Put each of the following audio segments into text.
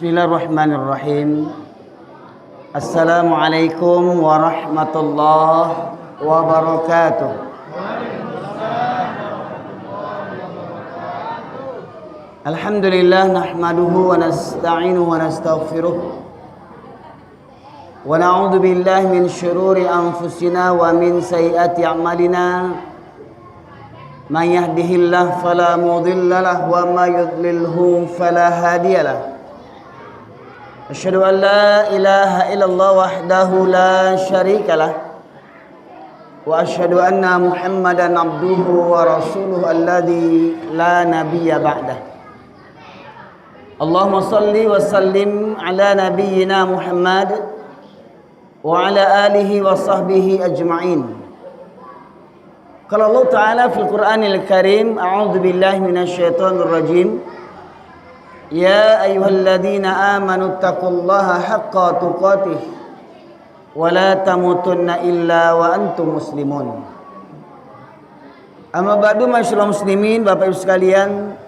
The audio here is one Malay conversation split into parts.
Bismillahirrahmanirrahim. Assalamualaikum warahmatullahi wabarakatuh. Alhamdulillah nahmaduhu wa nasta'inuhu wa nastaghfiruh wa na'udzu billahi min syururi anfusina wa min sayyiati a'malina. Man yahdihillahu fala mudilla lahu wa may yudlilhu fala hadiyalah. Asyhadu an la ilaha illallah wahdahu la syarika lah wa asyhadu anna Muhammadan abduhu wa rasuluhu alladzi la nabiyya ba'dah. Allahumma salli wa sallim ala nabiyyina Muhammad wa ala alihi wa sahbihi ajma'in. Qala Allah Ta'ala fil Qur'anil Karim, a'udzu billahi minasyaitonir rajim. Ya ayyuhalladzina amanu taqullaha haqqa tuqatih wa la tamutunna illa wa antum muslimun. Amma ba'du, masyaallah muslimin, Bapak Ibu sekalian,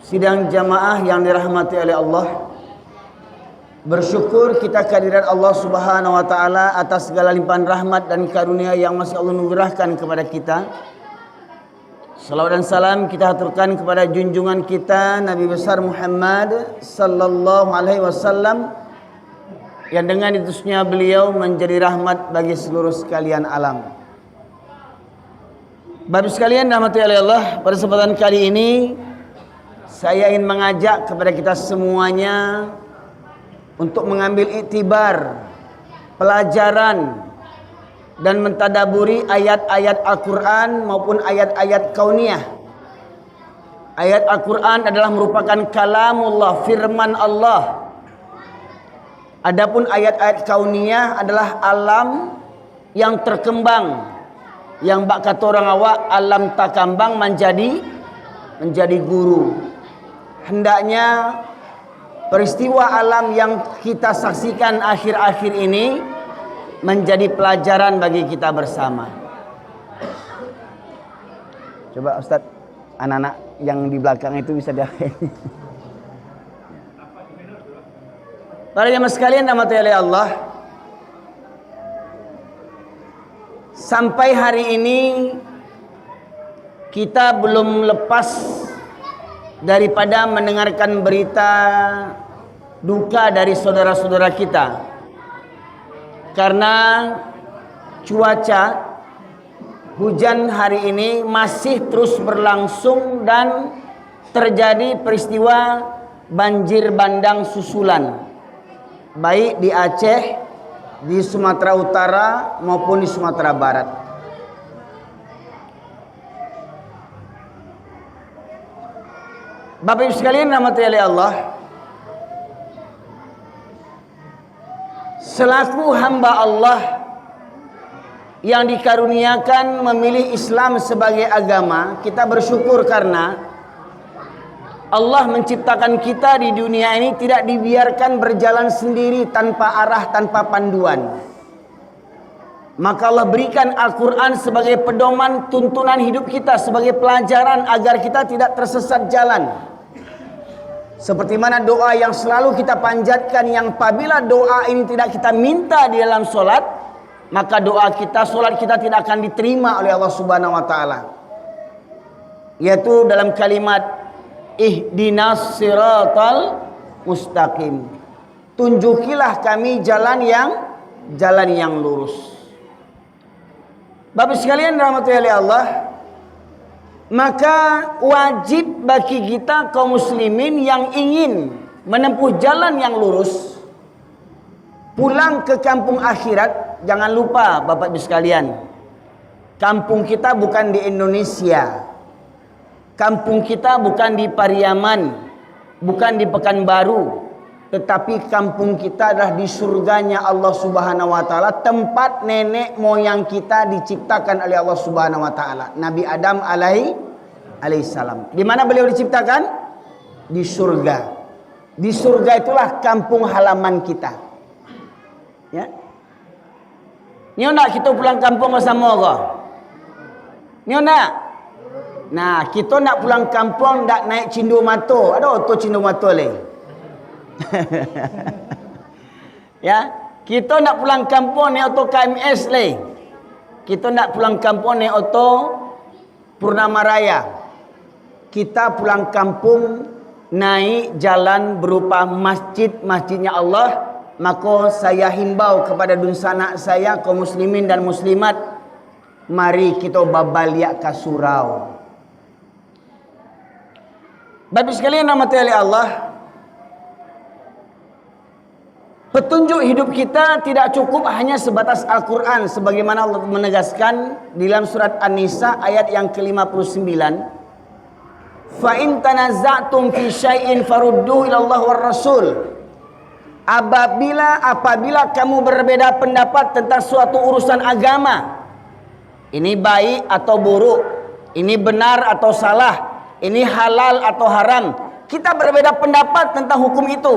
sidang jamaah yang dirahmati oleh Allah. Bersyukur kita kehadiran Allah Subhanahu wa taala atas segala limpahan rahmat dan karunia yang masih Allah anugerahkan kepada kita. Salawat dan salam kita haturkan kepada junjungan kita Nabi besar Muhammad sallallahu alaihi wasallam, yang dengan diutusnya beliau menjadi rahmat bagi seluruh sekalian alam. Bapak sekalian rahmati oleh Allah, pada kesempatan kali ini saya ingin mengajak kepada kita semuanya untuk mengambil iktibar, pelajaran dan mentadaburi ayat-ayat Al-Quran maupun ayat-ayat kauniyah. Ayat Al-Quran adalah merupakan kalamullah, firman Allah. Adapun ayat-ayat kauniyah adalah alam yang terkembang, yang bak kata orang awak, alam tak kambang menjadi guru. Hendaknya peristiwa alam yang kita saksikan akhir-akhir ini menjadi pelajaran bagi kita bersama. Coba Ustadz, anak-anak yang di belakang itu bisa diakhiri. Para jemaah sekalian rahmati oleh Allah, sampai hari ini kita belum lepas daripada mendengarkan berita duka dari saudara-saudara kita. Karena cuaca hujan hari ini masih terus berlangsung dan terjadi peristiwa banjir bandang susulan, baik di Aceh, di Sumatera Utara maupun di Sumatera Barat. Bapak Ibu sekalian rahmati oleh Allah, selaku hamba Allah yang dikaruniakan memilih Islam sebagai agama, kita bersyukur karena Allah menciptakan kita di dunia ini tidak dibiarkan berjalan sendiri tanpa arah, tanpa panduan. Maka Allah berikan Al-Quran sebagai pedoman tuntunan hidup kita, sebagai pelajaran agar kita tidak tersesat jalan. Seperti mana doa yang selalu kita panjatkan, yang apabila doa ini tidak kita minta di dalam solat, maka doa kita, solat kita tidak akan diterima oleh Allah Subhanahu wa taala. Yaitu dalam kalimat ihdinas siratal mustaqim. Tunjukilah kami jalan yang lurus. Bapak sekalian rahmatullahi oleh Allah, maka wajib bagi kita kaum muslimin yang ingin menempuh jalan yang lurus, pulang ke kampung akhirat. Jangan lupa Bapak Ibu sekalian, kampung kita bukan di Indonesia, kampung kita bukan di Pariaman, bukan di Pekanbaru, tetapi kampung kita adalah di surganya Allah Subhanahu wa taala, tempat nenek moyang kita diciptakan oleh Allah Subhanahu wa taala. Nabi Adam alaihissalam. Di mana beliau diciptakan? Di surga. Di surga itulah kampung halaman kita. Ya. Ni nak kita pulang kampung bersama Allah. Ni nak. Nah, kita nak pulang kampung nak naik Cindo Mato. Ada auto Cindo Mato leh. Ya, kita nak pulang kampung ni auto KMS leh. Kita nak pulang kampung ni auto Purnama Raya. Kita pulang kampung naik jalan berupa masjidnya Allah. Maka saya himbau kepada dunsanak saya, kaum muslimin dan muslimat, mari kita babaliak ke surau. Bapak sekalian rahmati oleh Allah, petunjuk hidup kita tidak cukup hanya sebatas Al-Quran, sebagaimana Allah menegaskan di dalam surat An-Nisa ayat yang ke-59. Fa in tanaza'tum fi syai'in farudduhu ila Allah war Rasul. Apabila kamu berbeda pendapat tentang suatu urusan agama, ini baik atau buruk, ini benar atau salah, ini halal atau haram, kita berbeda pendapat tentang hukum itu,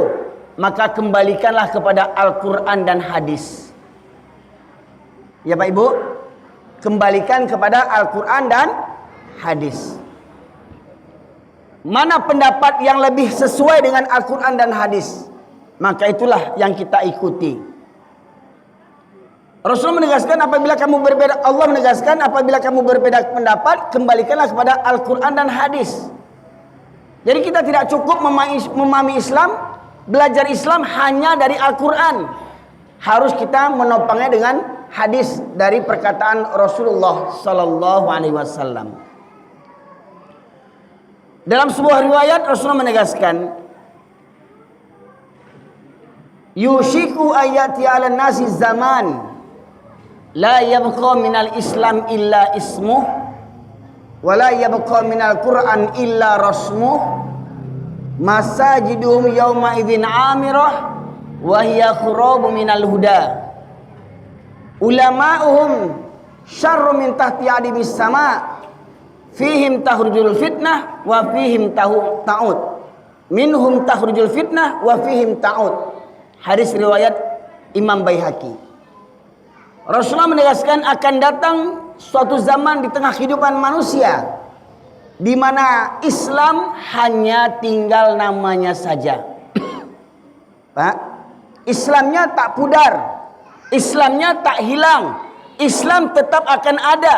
maka kembalikanlah kepada Al-Quran dan hadis. Ya Pak Ibu, kembalikan kepada Al-Quran dan hadis. Mana pendapat yang lebih sesuai dengan Al-Quran dan hadis, maka itulah yang kita ikuti. Rasulullah menegaskan apabila kamu berbeda, Allah menegaskan apabila kamu berbeda pendapat, kembalikanlah kepada Al-Quran dan hadis. Jadi kita tidak cukup memahami Islam, belajar Islam hanya dari Al-Quran. Harus kita menopangnya dengan hadis dari perkataan Rasulullah sallallahu alaihi wasallam. Dalam sebuah riwayat Rasulullah menegaskan, yushiku ayati ala nasi zaman la yabqa minal Islam illa ismuh wa la yabqa minal Qur'an illa rasmuh masajiduhum yawma idzin amirah wa hiya khurabu minal huda ulama'uhum syarru min tahti adimis sama fihim tahrujul fitnah wa fihim ta'ud minhum tahrujul fitnah wa fihim ta'ud. Hadis riwayat Imam Baihaqi. Rasulullah menegaskan akan datang suatu zaman di tengah kehidupan manusia di mana Islam hanya tinggal namanya saja. Pak, Islamnya tak pudar, Islamnya tak hilang, Islam tetap akan ada.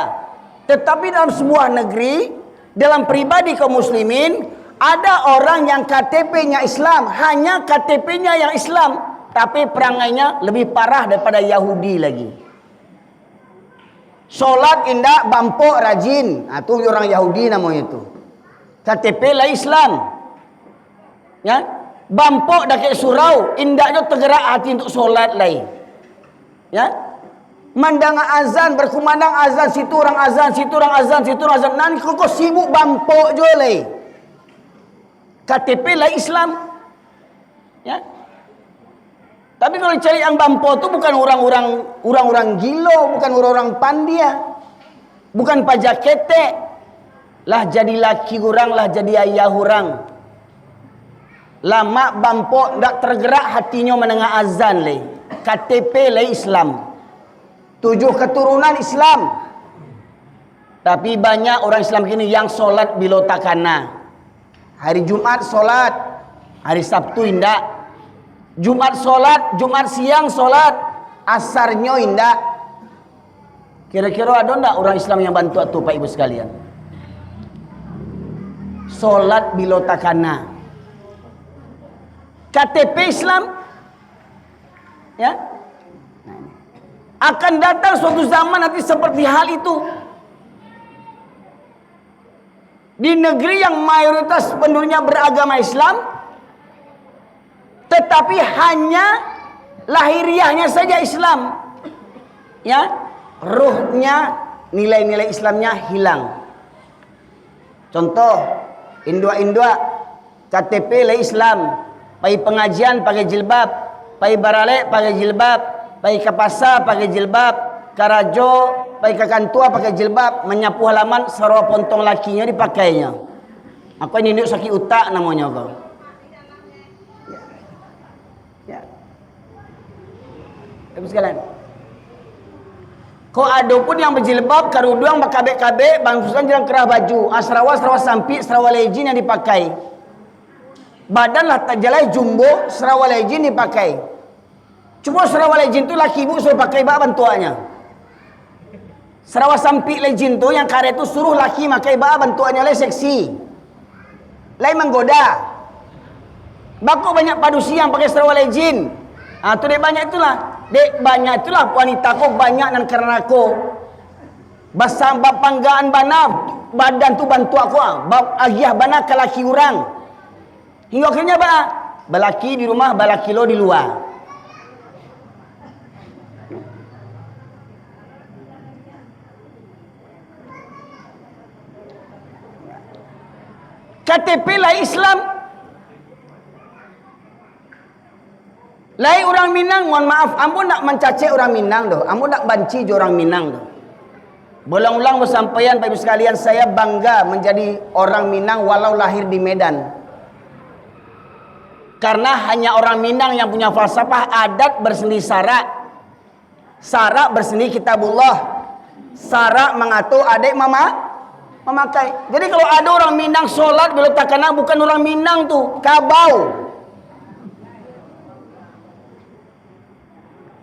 Tetapi dalam sebuah negeri, dalam pribadi kaum muslimin, ada orang yang KTP-nya Islam, hanya KTP-nya yang Islam, tapi perangainya lebih parah daripada Yahudi lagi. Solat indah, bampok rajin. Itu orang Yahudi namanya itu. KTP lah Islam. Ya, bampok dah kayak surau, indahnya tergerak hati untuk solat lain. Ya, mandang azan, berkumandang azan, situ orang azan, situ orang azan, situ orang azan. Nanti kau sibuk bampok je lain. KTP lah Islam. Ya. Tapi kalau cari yang bampo tu bukan orang-orang gilo, bukan orang-orang pandia, bukan pajak ketek. Lah jadi laki orang, lah jadi ayah orang. Lama bampo ndak tergerak hatinya mendengar azan le. KTP le Islam. 7 keturunan Islam. Tapi banyak orang Islam kini yang solat bila takana. Hari Jumat solat, hari Sabtu indak. Jumat solat, Jumat siang solat, asarnya indah. Kira-kira ada enggak orang Islam yang bantu itu Pak Ibu sekalian? Solat bila takana. KTP Islam, ya, akan datang suatu zaman nanti seperti hal itu. Di negeri yang mayoritas penduduknya beragama Islam, tetapi hanya lahiriahnya saja Islam, ya, ruhnya, nilai-nilai Islamnya hilang. Contoh, Indua KTP lah Islam, pergi pengajian pakai jilbab, pergi baralek pakai jilbab, pergi ke pasar pakai jilbab, ke rajo, pergi ke kantua pakai jilbab, menyapu halaman sarwa pontong lakinya dipakainya. Apa ini nunduk sakit utak namanya kau. Ibu sekalian, kau ada pun yang berjilbab, karudung, berkabek-kabek, bangsusan jalan kerah baju, asrawa sampik, serawa lejin yang dipakai. Badan lah tak jalai jumbo, Sarawak Legend dipakai. Cuma Sarawak Legend tu laki ibu suruh pakai bak bantuannya. Sarawak Sampik Legend tu yang karet tu suruh laki pakai bak bantuannya lai seksi. Lai menggoda. Bakok banyak padusi yang pakai Sarawak Legend. Tu dek banyak itulah. Dek banyak itulah wanita ko banyak dan karena ko. Basam bab panggaan bana badan tu bantu aku bab agiah bana ke laki orang. Hingga akhirnya balaki di rumah, balaki lo di luar. KTP lah Islam. Lai orang Minang, mohon maaf, ambo nak mencaci orang Minang doh. Ambo nak banci orang Minang doh. Berulang-ulang bersampaian Bapak Ibu sekalian, saya bangga menjadi orang Minang walau lahir di Medan. Karena hanya orang Minang yang punya falsafah adat berseni syarak. Syarak berseni kitabullah. Syarak mengatur adik memakai. Jadi kalau ada orang Minang solat berletak kanan, bukan orang Minang tu, kabau.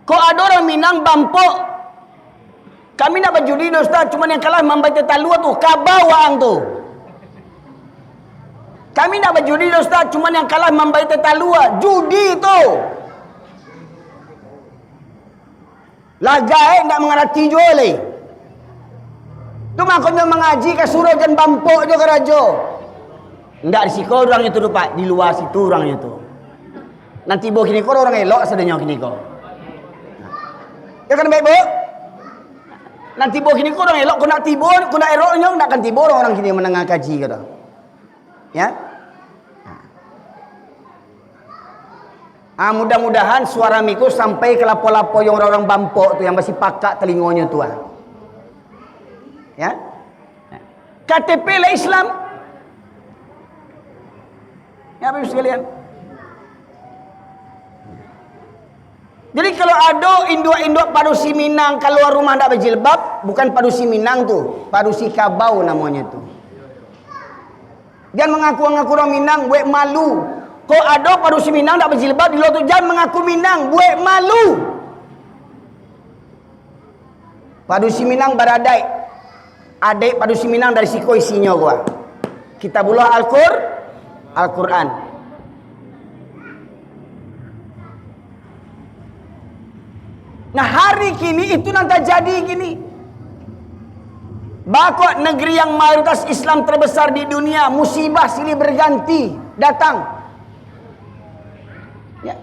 Kok ada orang Minang bampok. Kami nak berjudi Ustaz, cuma yang kalah membaca talua tu, kabau ang tu. Kami nak berjudi Ustaz, cuma yang kalah membaca talua, judi tu. Lagai nak mengerti jual le. Tu makanya mengaji ke suruh jan bampok je ke raja. Ndak di siko orangnya tu Pak, di luar situ orangnya tu. Nanti bo kini ko orang elok sedenya kini ko. Ya kan baik bo? Nanti bo kini ko orang elok ko nak tibur, ko nak eroknya ndak kan tibur orang kini menengah kaji kata. Ya? Mudah-mudahan suara miku sampai ke lapo-lapo yang orang-orang bampok tu yang masih pakak telingonya tu. Ya? KTP lah Islam. Ya Bapak sekalian. Jadi kalau ada induk-induk padusi Minang keluar rumah ndak berjilbab, bukan padusi Minang tu, padusi kabau namanya tu. Jangan mengaku-ngaku orang Minang, buat malu. Kok ada padusi Minang tak berjilbab di luar tu, jangan mengaku Minang, buat malu. Padusi Minang beradai. Adik padusi Minang dari siko isinya gua. Kitabullah Al-Quran. Nah hari kini itu nanti jadi gini. Bakok negeri yang mayoritas Islam terbesar di dunia, musibah silih berganti datang. Ya.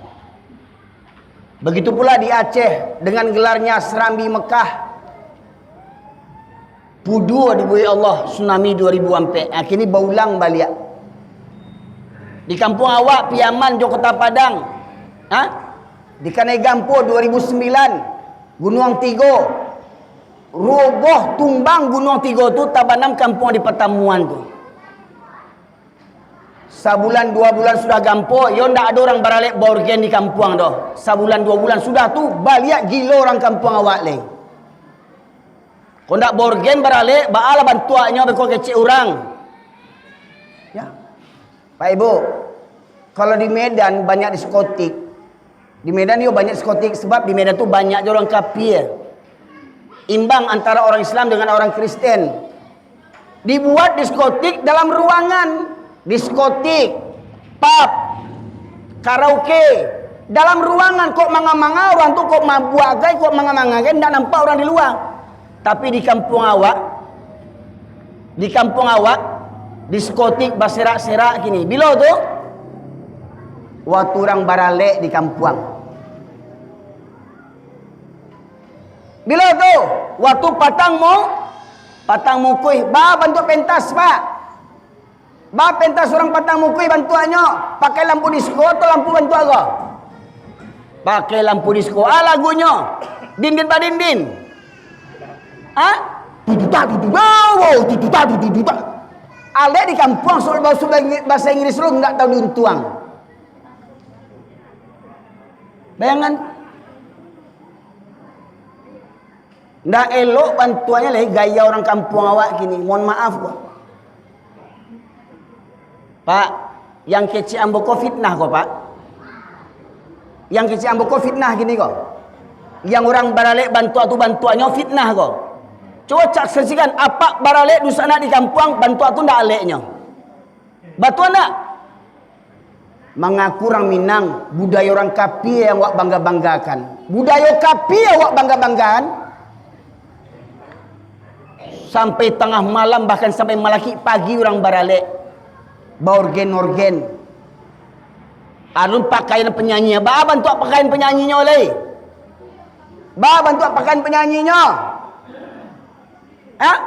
Begitu pula di Aceh dengan gelarnya Serambi Mekah. Pudu dibuai Allah tsunami 2004. Kini berulang balik. Di kampung awak Piaman Jogja Padang. Di Kanai Gampo 2009 Gunung Tigo. Roboh tumbang Gunung Tigo tu tabanam kampung di pertemuan tu. Sebulan 2 bulan sudah gampo, yo ndak ada orang baralek borgen di kampung doh. Sebulan 2 bulan sudah tu baliak gila orang kampung awak le. Kau ndak borgen baralek, baala bantuannya beko kecil orang. Ya. Pak Ibu, kalau di Medan banyak diskotik. Di Medan yo banyak diskotik sebab di Medan tu banyak orang kafir. Imbang antara orang Islam dengan orang Kristen. Dibuat diskotik dalam ruangan, diskotik, pub, karaoke, dalam ruangan. Kok manga-manga orang tu kok mabuagai, kok manga-manga kan tidak nampak orang di luar. Tapi di kampung awak, diskotik berserak-serak gini. Bila tu? Waktu orang baralek di kampung. Bila tu? Waktu patang mukui. Bantu pentas pak. Pentas orang patang mukui bantuannya. Pakai lampu disko atau lampu bantu apa? Pakai lampu disko. Lagunya. Din-din pa din-din. Alek di kampung soal bahasa Inggris lu nggak tahu diuntuang. Bayangan. Ndak elok bantuannya lagi gaya orang kampung awak gini. Mohon maaf gua. Pak, Yang kecil ambo ko fitnah kok Pak. Yang kecil ambo ko fitnah gini kok. Yang orang baralek bantuannya fitnah kok. Coba cak saksikan apa baralek dusa anak di kampung bantuan tu ndak aleknya. Batuan nak mengaku orang Minang budaya orang kapi yang wak bangga-banggakan. Budaya kapi yang wak bangga-banggaan sampai tengah malam bahkan sampai malaki pagi orang baralek baorgen-orgen alun pakaian penyanyi ba bantu pakaian penyanyinya oleh ba bantu pakaian penyanyinya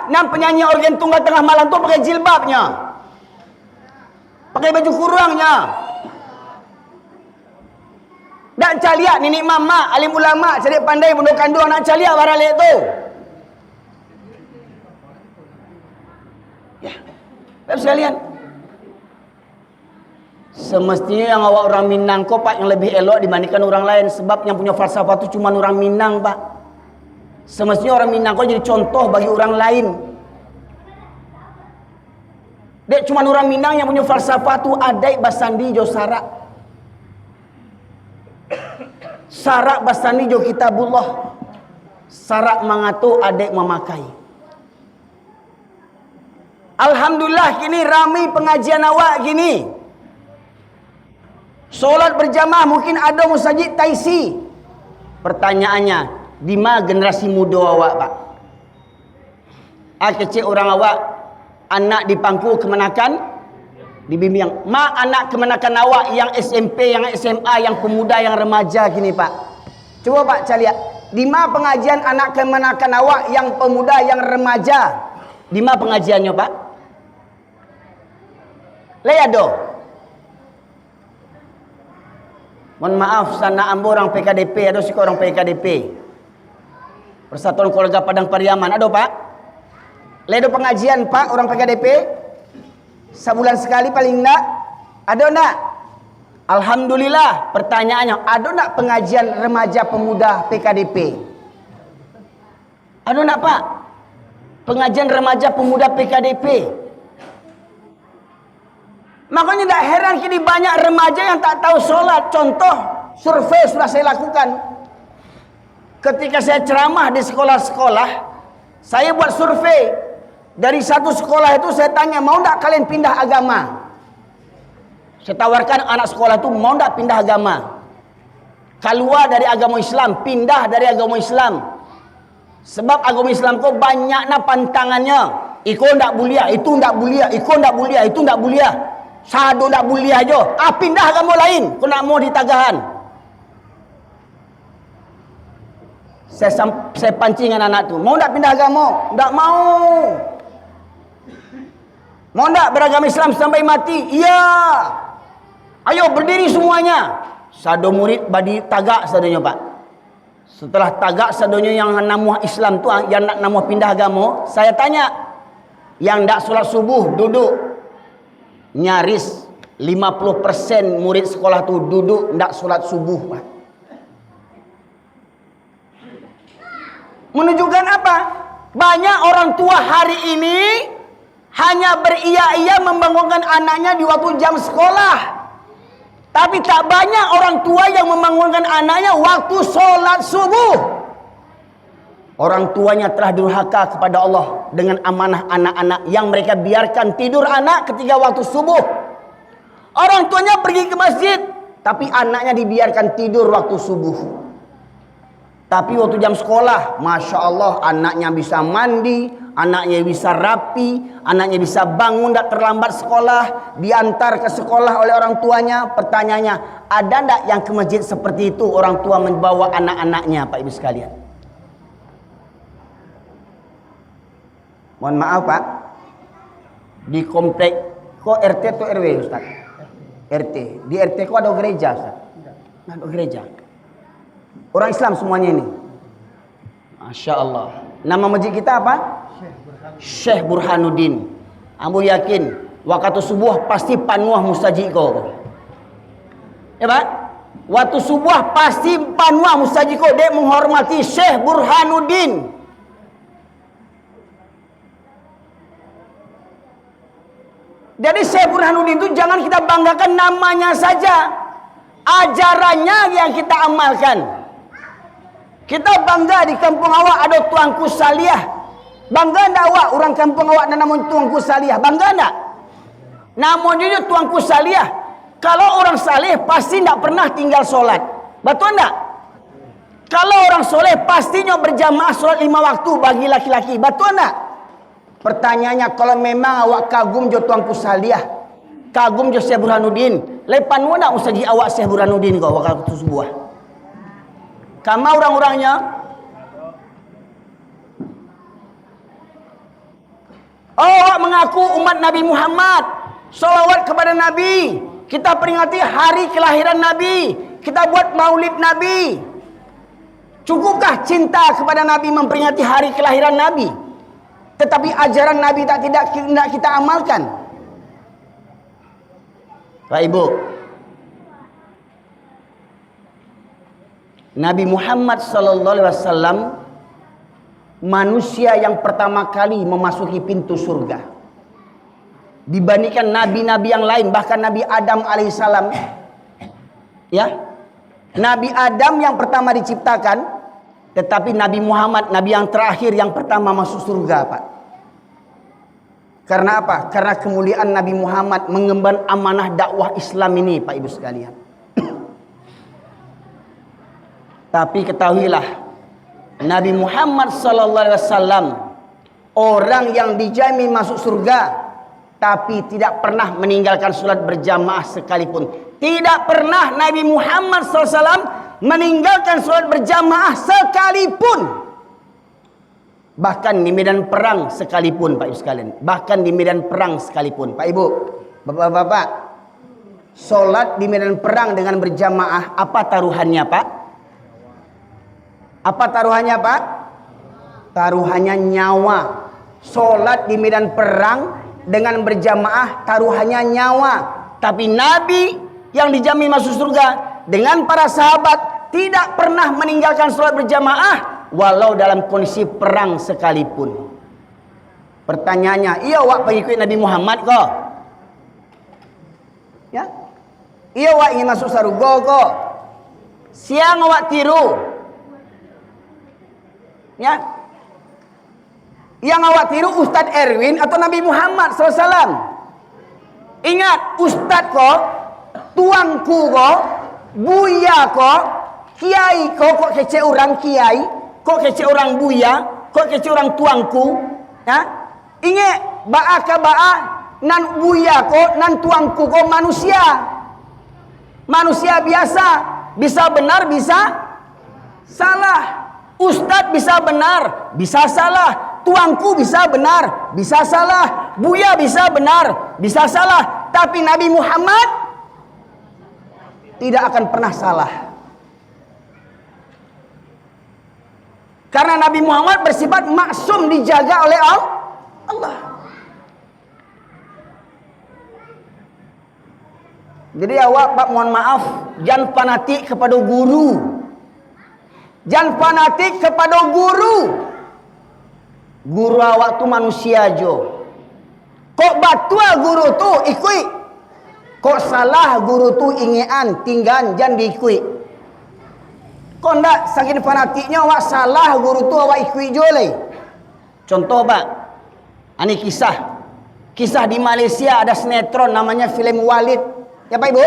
nam penyanyi orgen tunggal tengah malam tu pakai jilbabnya pakai baju kurangnya dak caliak nenek mama alim ulama cari pandai bunuh kandung nak caliak baralek tu ya bapak sekalian semestinya yang awak orang Minang kok Pak yang lebih elok dibandingkan orang lain sebab yang punya falsafah itu cuma orang Minang Pak. Semestinya orang Minang kok jadi contoh bagi orang lain. Dek cuma orang Minang yang punya falsafah itu adai basandi jo sarak. Sarak basandi jo kitabullah. Sarak mangatu adai memakai. Alhamdulillah kini ramai pengajian awak gini. Solat berjamaah mungkin ada musajid taisi. Pertanyaannya, di mana generasi muda awak Pak? Kecil orang awak anak di pangku kemenakan dibimbing. Ma anak kemenakan awak yang SMP, yang SMA, yang pemuda, yang remaja gini Pak. Coba Pak cari lihat. Di mana pengajian anak kemenakan awak yang pemuda, yang remaja? Di mana pengajiannya Pak? Lihat dong. Mohon maaf, sana ambo orang PKDP, ada sih orang PKDP. Persatuan Keluarga Padang Pariaman, ada Pak? Ledo pengajian Pak, orang PKDP? Sebulan sekali paling enggak? Ada enggak? Alhamdulillah, pertanyaannya, ada enggak pengajian remaja pemuda PKDP? Ada enggak Pak? Pengajian remaja pemuda PKDP? Makanya tidak heran kini banyak remaja yang tak tahu sholat. Contoh, survei sudah saya lakukan. Ketika saya ceramah di sekolah-sekolah, saya buat survei. Dari satu sekolah itu saya tanya, mau tidak kalian pindah agama? Saya tawarkan anak sekolah itu, mau tidak pindah agama? Keluar dari agama Islam, pindah dari agama Islam. Sebab agama Islam kok banyaknya pantangannya. Iko tidak bulia, itu tidak bulia, iko tidak bulia, itu tidak bulia. Sado nak buliah je. Pindah agama lain. Kau nak mau ditagahan. Saya pancing anak tu. Mau tak pindah agama? Tak mau. Mau tak beragama Islam sampai mati? Ya. Ayo berdiri semuanya. Sado murid badi tagak sadonya Pak. Setelah tagak sadonya yang namuh Islam tu, yang nak namuh pindah agama, saya tanya. Yang tak solat subuh duduk. Nyaris 50% murid sekolah tu duduk ndak solat subuh Pak. Menunjukkan apa? Banyak orang tua hari ini hanya beria-ia membangunkan anaknya di waktu jam sekolah. Tapi tak banyak orang tua yang membangunkan anaknya waktu solat subuh. Orang tuanya telah durhaka kepada Allah dengan amanah anak-anak yang mereka biarkan tidur anak ketika waktu subuh. Orang tuanya pergi ke masjid, tapi anaknya dibiarkan tidur waktu subuh. Tapi waktu jam sekolah, Masya Allah, anaknya bisa mandi, anaknya bisa rapi, anaknya bisa bangun tak terlambat sekolah, diantar ke sekolah oleh orang tuanya. Pertanyaannya, ada tak yang ke masjid seperti itu orang tua membawa anak-anaknya Pak Ibu sekalian? Mohon maaf Pak, di komplek kok RT atau RW Ustaz? RT. Di RT kok ada gereja Ustaz? Ada gereja. Orang Islam semuanya ini. Masya Allah. Nama masjid kita apa? Syekh Burhanuddin. Ambo yakin waktu subuh pasti panuah mustajib kau. Ya Pak? Waktu subuh pasti panuah mustajib kau. Dia menghormati Syekh Burhanuddin. Jadi Syekh Burhanuddin itu jangan kita banggakan namanya saja, ajarannya yang kita amalkan. Kita bangga di kampung awak ada tuanku salihah. Bangga enggak awak orang kampung awak dan namun tuanku salihah? Bangga enggak? Namun dia tuanku salihah. Kalau orang saleh pasti enggak pernah tinggal solat. Betul enggak? Kalau orang soleh pastinya berjamaah solat 5 waktu bagi laki-laki. Betul enggak? Pertanyaannya, kalau memang awak kagum jo tuanku salihah, kagum jo Syekh Burhanuddin, lepan mana usaji awak Syekh Burhanuddin kau waktu sebuah. Kama orang-orangnya awak mengaku umat Nabi Muhammad, salawat kepada Nabi, kita peringati hari kelahiran Nabi, kita buat maulid Nabi. Cukupkah cinta kepada Nabi memperingati hari kelahiran Nabi? Tetapi ajaran Nabi tidak kita amalkan. Pak Ibu, Nabi Muhammad SAW manusia yang pertama kali memasuki pintu surga. Dibandingkan nabi-nabi yang lain, bahkan Nabi Adam alaihissalam, ya, Nabi Adam yang pertama diciptakan, tetapi Nabi Muhammad, Nabi yang terakhir yang pertama masuk surga, Pak. Karena apa? Karena kemuliaan Nabi Muhammad mengemban amanah dakwah Islam ini, Pak Ibu sekalian. Tapi ketahuilah, Nabi Muhammad SAW orang yang dijamin masuk surga, tapi tidak pernah meninggalkan sholat berjamaah sekalipun. Tidak pernah Nabi Muhammad SAW meninggalkan sholat berjamaah sekalipun. Bahkan di medan perang sekalipun, Pak Ibu sekalian. Bahkan di medan perang sekalipun. Pak Ibu, Bapak-bapak, sholat di medan perang dengan berjamaah, apa taruhannya, Pak? Apa taruhannya, Pak? Taruhannya nyawa. Sholat di medan perang dengan berjamaah, taruhannya nyawa. Tapi Nabi yang dijamin masuk surga dengan para sahabat tidak pernah meninggalkan sholat berjamaah walau dalam kondisi perang sekalipun. Pertanyaannya, iya awak pengikut Nabi Muhammad kok? Ya? Iya awak ingin masuk surga kok? Siang awak tiru? Ya? Yang awak tiru Ustadz Erwin atau Nabi Muhammad SAW? Ingat, Ustadz kok, tuanku kok, buya kok, kiai kok kece orang kiai, kok kece orang buya, kok kece orang tuangku, ya? Ingat, ba'a ka ba'a, nan buya kok, nan tuangku kok manusia. Manusia biasa, bisa benar, bisa salah. Ustadz bisa benar, bisa salah. Tuangku bisa benar, bisa salah. Buya bisa benar, bisa salah. Tapi Nabi Muhammad tidak akan pernah salah. Karena Nabi Muhammad bersifat maksum, dijaga oleh Allah. Jadi awak, Pak, mohon maaf, jangan fanatik kepada guru. Jangan fanatik kepada guru. Guru awak tu manusia jo. Kok batua guru tu ikut. Kok salah guru tu ingean, tinggal jangan diikut. Kok ndak saking fanatiknya awak salah guru tu awak ikut jo leh. Contoh, Pak. Ini kisah. Kisah di Malaysia ada sinetron namanya film Walid. Ya Pak Ibu?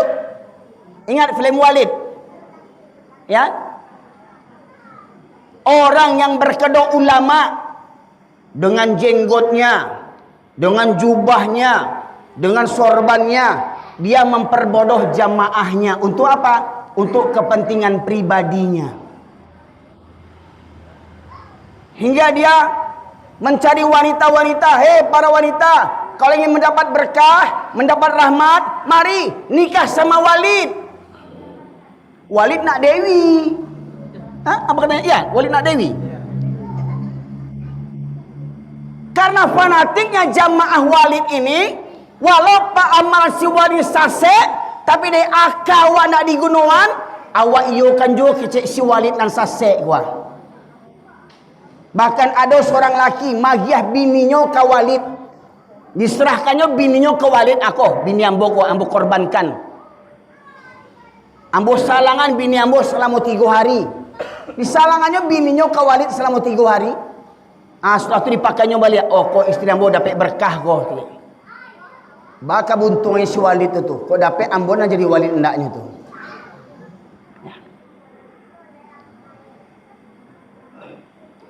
Ingat film Walid? Ya? Orang yang berkedok ulama dengan jenggotnya, dengan jubahnya, dengan sorbannya, dia memperbodoh jamaahnya. Untuk apa? Untuk kepentingan pribadinya. Hingga dia mencari wanita-wanita. Hei para wanita, kalau ingin mendapat berkah, mendapat rahmat, mari nikah sama Walid. Walid nak Dewi. Hah? Apa katanya? Ya, Walid nak Dewi. Karena fanatiknya jamaah Walid ini, walau Pak amal si Walid sase, tapi dia akal awak nak digunuan, awak iyo kan juga kecek si Walid nan sase gua. Bahkan ada seorang laki magiah bininya ke Walid. Diserahkannya bininya ke walid aku, bini ambo korbankan. Ambo salangan bini ambo selama 3 hari. Disalangannya bininya ke walid selama 3 hari. Setelah itu dipakainya balik. Kok istri ambo dapat berkah kok. Baka buntungnya si walid itu. Kok dapat ambo na jadi walid endaknya tu.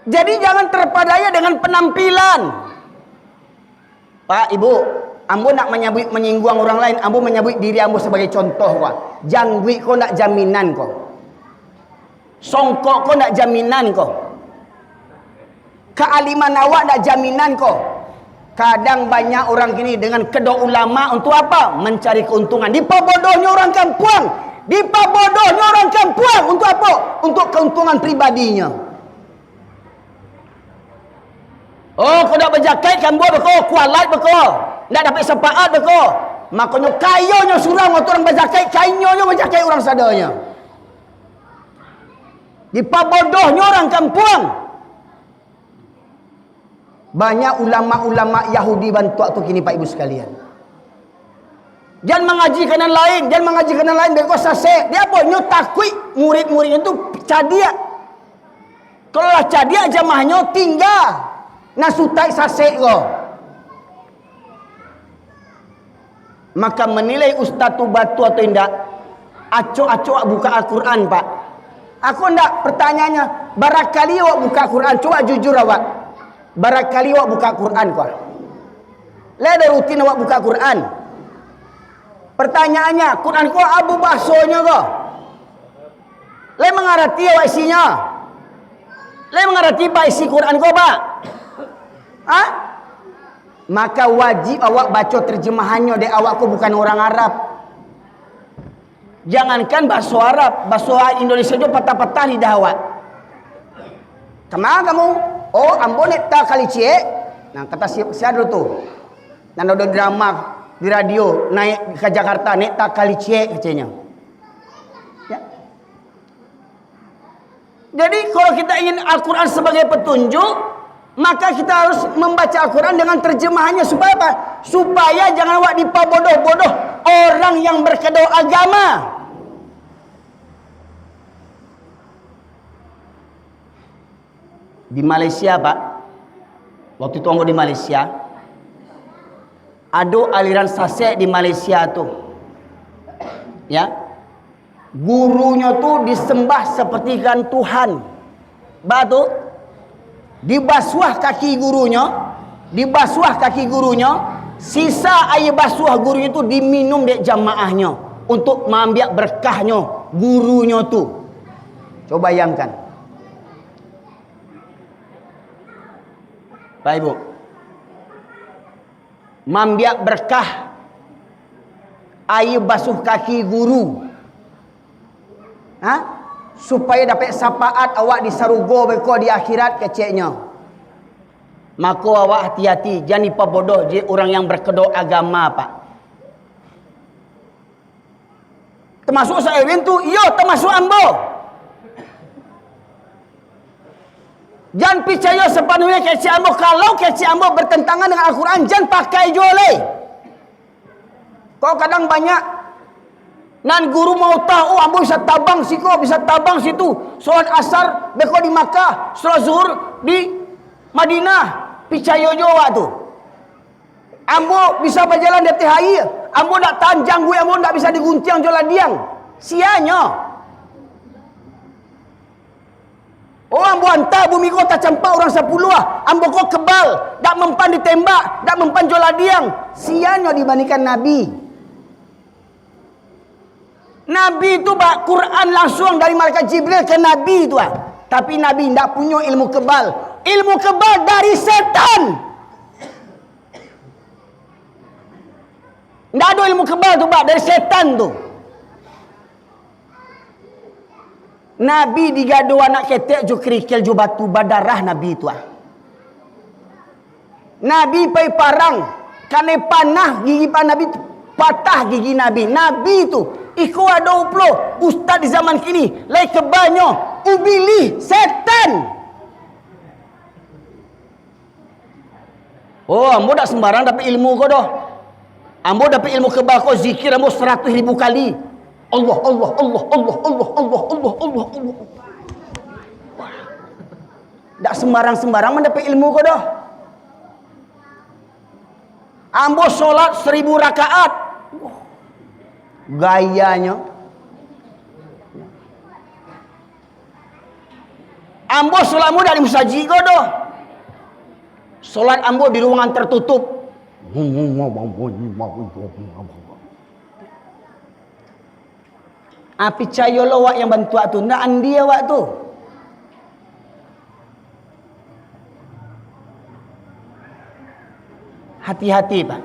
Jadi jangan terpadaya dengan penampilan. Pak, Ibu, ambo nak menyinggung orang lain, ambo menyebut diri ambo sebagai contoh kok. Jangwi kok nak jaminan kok. Songkok kok nak jaminan kok. Kealiman awak nak jaminan kok. Kadang banyak orang kini dengan kedua ulama untuk apa? Mencari keuntungan. Dipabodohnya orang kampung. Dipabodohnya orang kampung untuk apa? Untuk keuntungan pribadinya. Kau nak berjaket kan buat beko, kualat beko. Nak dapat sepaat beko. Makanya kayanya surang waktu orang berjaket, kayanya berjaket orang sadanya. Dipabodohnya orang kampung. Banyak ulama-ulama Yahudi bantu tu kini Pak Ibu sekalian. Jangan mengaji kanan lain, jangan mengaji kanan lain beko sase. Dia apa? Nyo takui murid-murid itu cadia. Kalau lah cadia jamaahnya tinggal. Nasutai sasek ko. Maka menilai ustaz tu batu atau tidak, acok-acok buka Al-Quran Pak. Aku ndak pertanyaannya, barangkali awak buka Quran, coba jujur awak. Barangkali awak buka Quran kau. Lah ada rutin awak buka Quran. Pertanyaannya, Quran kau abu bahasanya kau. Lah mengarti awak isinya. Lah mengarti apa isi Quran kau Pak? Maka wajib awak baca terjemahannya dek awak ku bukan orang Arab. Jangankan bahasa Arab, bahasa Indonesia juga patah-patah lidah awak. Kemana kamu? Ambo neta kali cie. Nah kata siapa tu? Nanda ada drama di radio naik ke Jakarta neta kali cie katanya. Ya. Jadi kalau kita ingin Al-Quran sebagai petunjuk, maka kita harus membaca Al-Quran dengan terjemahannya supaya apa? Supaya jangan awak dipabodoh-bodoh orang yang berkedok agama. Di Malaysia Pak, waktu itu aku di Malaysia, ada aliran sasek di Malaysia tu, ya, gurunya tu disembah seperti kan Tuhan, batu. Dibasuh kaki gurunya, sisa air basuh gurunya itu diminum dek jamaahnya untuk mengambil berkahnya gurunya tu. Coba bayangkan. Pak Ibu, mengambil berkah air basuh kaki guru, supaya dapat syafaat awak di sarugo beko di akhirat keceknya. Maka awak hati-hati, jangan dipabodoh je orang yang berkedok agama Pak. Termasuk saya tu, termasuk ambo. Jangan percaya sepenuhnya kecek ambo. Kalau kecek ambo bertentangan dengan Al-Quran, jangan pakai joleh. Kau kadang banyak nan guru mau tahu ambo bisa tabang siko, bisa tabang situ. Solat asar beko di Makkah, solat zuhur di Madinah. Percaya jawab tu. Ambo bisa berjalan di atas air. Ambo nak tahan janggu, ambo tak bisa diguncang jola diang. Sianya. Ambo hantar bumi kota campak orang 10 lah. Ambo kau kebal, tak mempan ditembak, tak mempan jola diang. Sianya dibandingkan Nabi. Nabi itu baca Quran langsung dari malaikat Jibril ke Nabi itu. Tapi Nabi tidak punya ilmu kebal. Ilmu kebal dari setan. Tidak ada ilmu kebal tu dari setan tu. Nabi digado anak ketek ju kerikil ju batu badarah Nabi itu. Nabi pai parang kane panah gigi Nabi patah gigi Nabi. Nabi itu iku ada uplo ustaz di zaman kini lai kebanyo ubili setan. Oh, ambo tak sembarang dapat ilmu kau dah. Ambo dapat ilmu kebal kau zikir ambo 100.000 kali. Allah Allah Allah Allah Allah Allah Allah Allah Allah. Tak sembarang-sembarang mendapat ilmu kau dah. Ambo solat 1000 rakaat. Gayanya. Ambo solat mu dari musajid kau dah. Solat ambo di ruangan tertutup. Api cayolo wak yang bantu tu, ndak andi awak tu. Hati-hati Pak.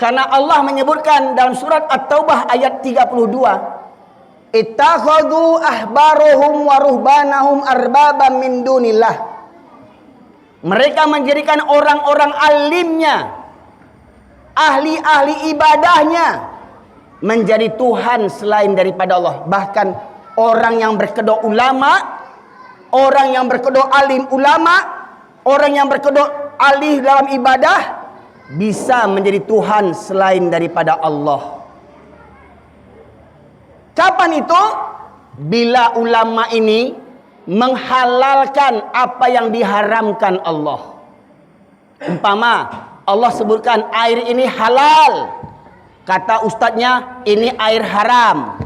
Karena Allah menyebutkan dalam surat At-Taubah ayat 32, ittakhadhu ahbarohum wa ruhbanahum arbabam min dunillah. Mereka menjadikan orang-orang alimnya, ahli-ahli ibadahnya menjadi Tuhan selain daripada Allah. Bahkan orang yang berkedok ulama, orang yang berkedok alim ulama, orang yang berkedok alih dalam ibadah bisa menjadi Tuhan selain daripada Allah. Kapan itu? Bila ulama ini menghalalkan apa yang diharamkan Allah. Umpama Allah sebutkan air ini halal, kata ustadznya ini air haram.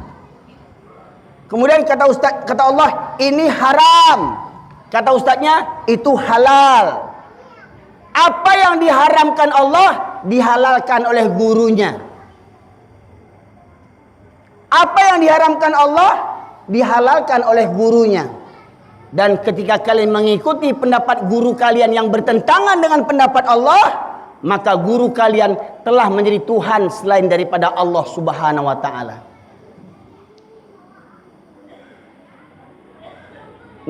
Kemudian kata Allah ini haram, kata ustadznya itu halal. Apa yang diharamkan Allah dihalalkan oleh gurunya. Apa yang diharamkan Allah dihalalkan oleh gurunya. Dan ketika kalian mengikuti pendapat guru kalian yang bertentangan dengan pendapat Allah, maka guru kalian telah menjadi Tuhan selain daripada Allah Subhanahu wa taala.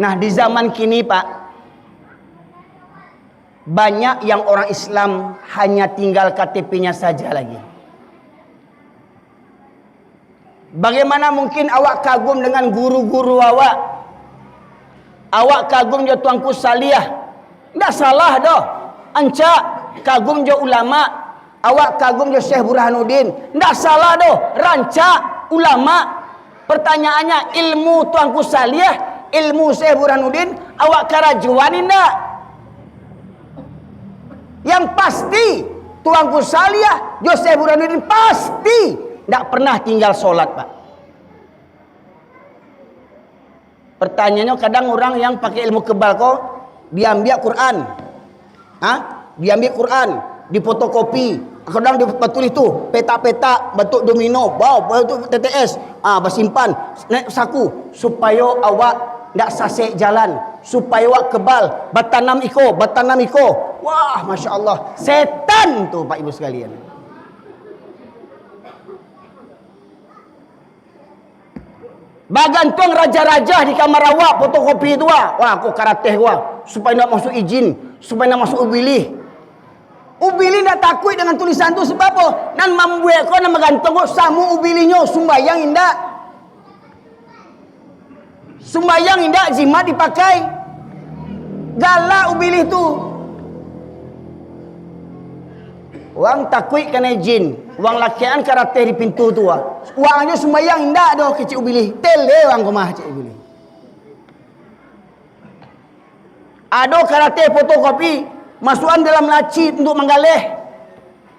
Nah, di zaman kini Pak, banyak yang orang Islam hanya tinggal KTP-nya saja lagi. Bagaimana mungkin awak kagum dengan guru-guru awak? Awak kagum je tuanku Salih. Tak salah dah. Ancak kagum je ulama. Awak kagum je Syekh Burhanuddin. Tak salah dah. Rancak ulama. Pertanyaannya, ilmu tuanku Salih, ilmu Syekh Burhanuddin, awak karajuan indak? Yang pasti tuanku Salih, Syekh Burhanuddin pasti tak pernah tinggal solat Pak. Pertanyaannya kadang orang yang pakai ilmu kebal kok diambil Quran. Diambil Quran, difotokopi, kadang dibetul itu peta-peta bentuk domino, bentuk TTS, bersimpan naik saku supaya awak ndak sasek jalan, supaya awak kebal, bertanam iko. Wah, Masya Allah, setan tu Pak Ibu sekalian. Bagantung raja-raja di kamar awak fotokopi itu wah aku karateh gua supaya nak masuk izin, supaya nak masuk ubilih. Ubilih nak takut dengan tulisan tu sebab apa? Nan membuat kau nak gantung kau samu ubilihnya sumbayang indak. Sumbayang indak jimat dipakai. Galak ubilih tu. Orang takut kena izin. Orang lakian karateh di pintu tu wah. Uangnya sembayang indak dah ke Cik Ubilih. Tele orang rumah Cik Ubilih. Ada karateh fotokopi masukan dalam laci untuk menggalih.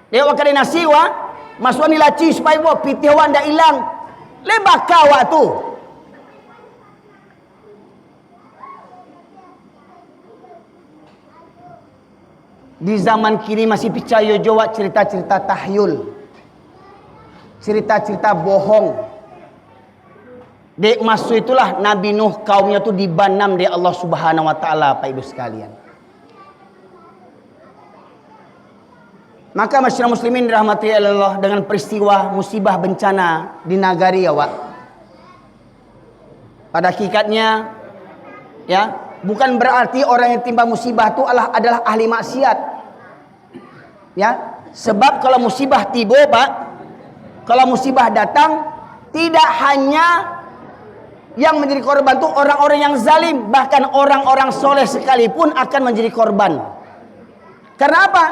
Dia wakar nasi wah, masukan di laci supaya buat pitih wan dak hilang. Lebakau wak tu. Di zaman kini masih percaya jawab cerita-cerita tahyul. Cerita-cerita bohong. Dek masuk itulah Nabi Nuh kaumnya tu dibanam oleh Allah Subhanahu wa taala Pak Ibu sekalian. Maka masyarakat muslimin dirahmati Allah dengan peristiwa musibah bencana di nagari awak. Pada hakikatnya ya, bukan berarti orang yang timpa musibah itu adalah ahli maksiat. Ya, sebab kalau musibah tiba Pak, kalau musibah datang, tidak hanya yang menjadi korban itu orang-orang yang zalim, bahkan orang-orang soleh sekalipun akan menjadi korban. Karena apa?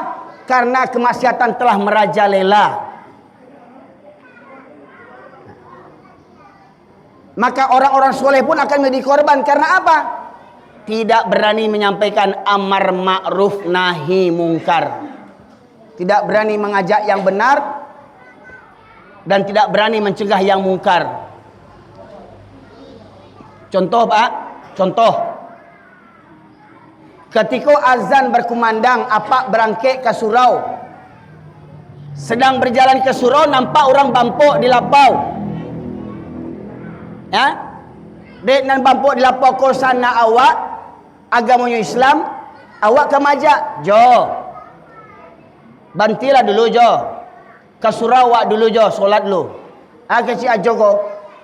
Karena kemaksiatan telah merajalela. Maka orang-orang soleh pun akan menjadi korban. Karena apa? Tidak berani menyampaikan amar ma'ruf nahi mungkar. Tidak berani mengajak yang benar dan tidak berani mencegah yang mungkar. Contoh Pak, contoh. Ketika azan berkumandang, apak berangkit ke surau. Sedang berjalan ke surau, nampak orang bampuk di lapau. Ya? Dek nan bampuk di lapau kau sana awak, agamanya Islam, awak ke majak. Jo. Bantilah dulu jo. Ke surau awak dulu jo, solat dulu. Kecik ajo ko,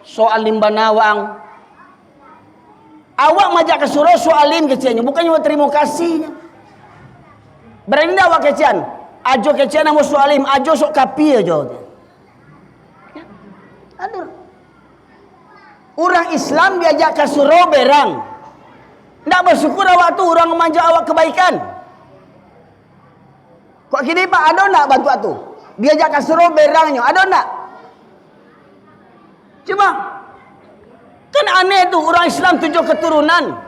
soal limbana wang. Awak majak ke surau soalin keciannya, bukannya mau terima kasihnya. Berani tak awak kecian? Ajo kecian mau soalim, ajo sok kapi aja. Aduh. Orang Islam diajak ke surau berang. Tak bersyukur awak tu orang memanja awak kebaikan. Kok gini Pak, ada tak bantu tu? Diajak ke surau berangnya, ada tak? Cuma kan aneh tu, orang Islam 7 keturunan,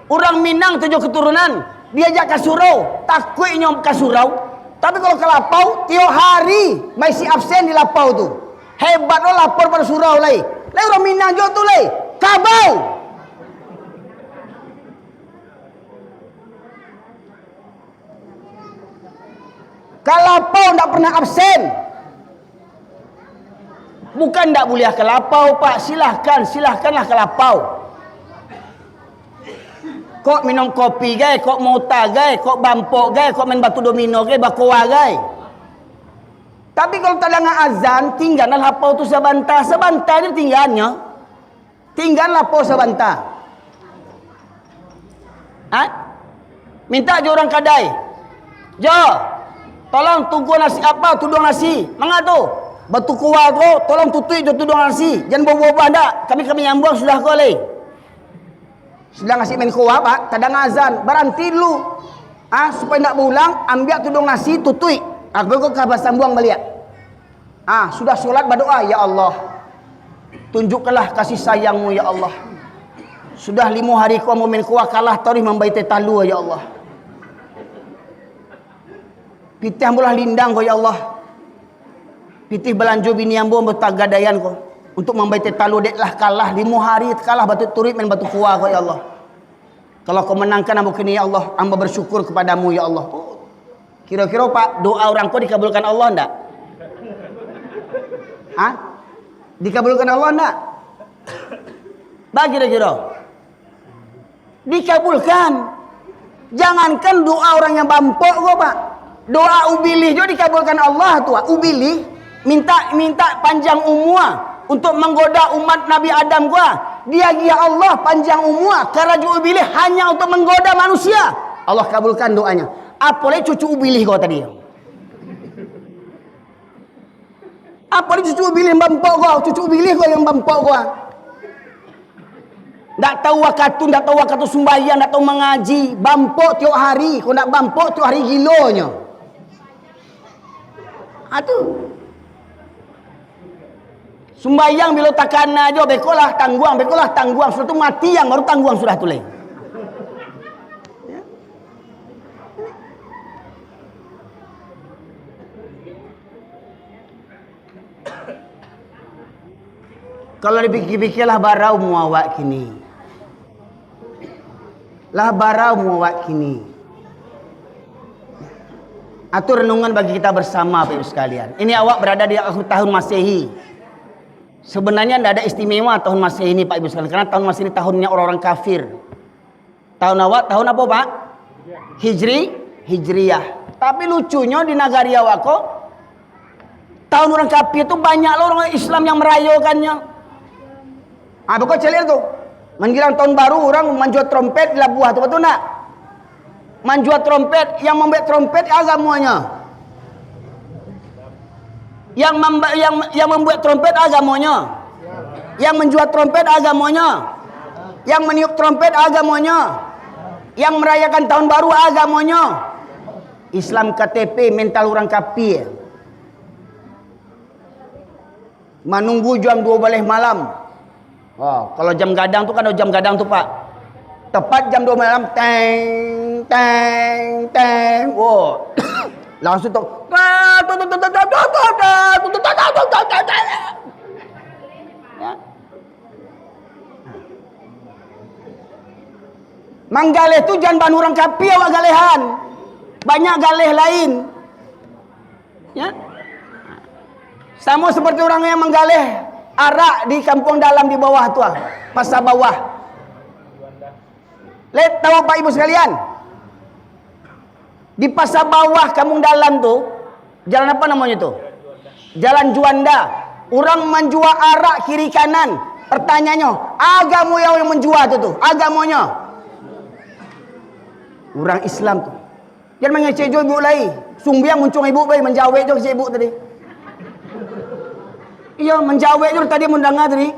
orang Minang 7 keturunan, diajak ke surau, takutnya ke surau. Tapi kalau ke lapau, tiap hari masih absen di lapau tu. Hebat lo lapor pada surau lai. Lai orang Minang jo tu lai, kabau. Ke lapau tak pernah absen. Bukan tak boleh ke lapau Pak, silahkanlah ke lapau. Kok minum kopi gai, kok mota gai, kok bampok gai, kok main batu domino gai, bakoa gai. Tapi kalau tak dengar azan, tinggallah lapau tu sebentar je tinggalnya. Tinggal lapau sebentar. Minta je orang kadai. Jo, tolong tunggu nasi apa, tudung nasi. Mangga tu? Batu kuah tu, tolong tutui tu tudung nasi. Jangan bawa-bawa dah. Kami nyambung sudah kau leh. Sudah ngasih main kuah Pak, tak ada azan. Berhenti dulu. Supaya tak berulang, ambil tudung nasi, tutui. Aku kau kabas sambung balik. Sudah solat berdoa, ya Allah. Tunjukkanlah kasih sayangmu ya Allah. Sudah 5 hari kau mau main kuah kalah tarikh membaiti talu ya Allah. Pitih mulah lindang kau ya Allah. Pitih belanjo bini ambo bertagadayan ko untuk membaiti talu deklah kalah 5 hari kalah batu turit main batu kuah ko ya Allah. Kalau kau menangkan ambo kini ya Allah, amba bersyukur kepadamu ya Allah. Kira-kira Pak, doa orang kau dikabulkan Allah enggak? Dikabulkan Allah enggak? Bagi kira-kira dikabulkan. Jangankan doa orang yang bampok ko Pak, doa ubilih juga dikabulkan Allah tu. Ubilih minta panjang umur untuk menggoda umat Nabi Adam gua. Dia ya Allah panjang umur karena ubilih hanya untuk menggoda manusia. Allah kabulkan doanya. Apalagi cucu ubilih kau tadi. Apalagi cucu ubilih yang bampok kau, cucu ubilih kau yang bampok kau. Tak tahu waktu, tak tahu waktu sembahyang, tak tahu mengaji, bampok tiap hari. Kau nak bampok tiap hari gilonya. Aduh. Sembahyang bila takkan aja bekolah tangguang sudah tu mati yang baru tangguang sudah tu leh. Kalau dipikir-pikirlah barau muawak kini. Lah barau muawak kini. Atur renungan bagi kita bersama Bapak Ibu sekalian. Ini awak berada di akhir tahun Masehi. Sebenarnya tidak ada istimewa tahun Masehi ini Pak Ibu sekalian, karena tahun Masehi ini tahunnya orang-orang kafir. Tahun awak tahun apa Pak? Hijriyah. Tapi lucunya di negara awak kok tahun orang kafir itu banyak loh orang Islam yang merayakannya. Pokok celir tu. Menjelang tahun baru orang menjual trompet di Labuah tu, betul tak? Menjual trompet, yang membuat trompet agamanya. Yang membuat trompet agamanya. Yang menjual trompet agamanya. Yang meniup trompet agamanya. Yang merayakan tahun baru agamanya. Islam KTP, mental orang kapi. Menunggu jam 12 malam. Oh, kalau jam gadang tu kan ada jam gadang tu Pak. Tepat jam 2 malam, teng, teng, teng. Oh, langsung tu. Ya. Manggaleh tu jangan ban orang kapi awak galehan. Banyak galeh lain. Ya. Sama seperti orang yang menggaleh arak di kampung dalam di bawah tu ah, pasar bawah. Let tahu Pak Ibu sekalian? Di pasar bawah kampung dalam tu, jalan apa namanya tu? Jalan Juanda. Orang menjual arak kiri kanan. Pertanyaannya, agama yang menjual tu agamanya? Orang Islam tu. Jangan mengecek jo ibu lai. Sumbiang muncung ibu bayi menjawab jo ke ibu tadi. Iya, menjawab jo tadi mendengar tadi.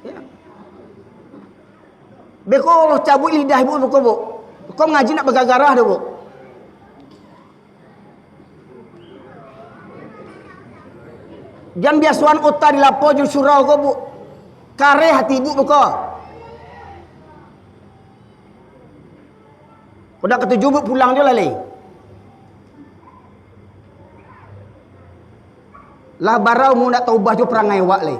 Ya. Beko Allah cabut lidah ibu buku bu. Kau ngaji nak bergagarah dah bu. Jangan biasuan otak di lapo jo surau kau bu. Kare hati ibu buku. Udah ketujuh bu pulang je lalai. Lah barau mu nak taubah jo perangai wak lai.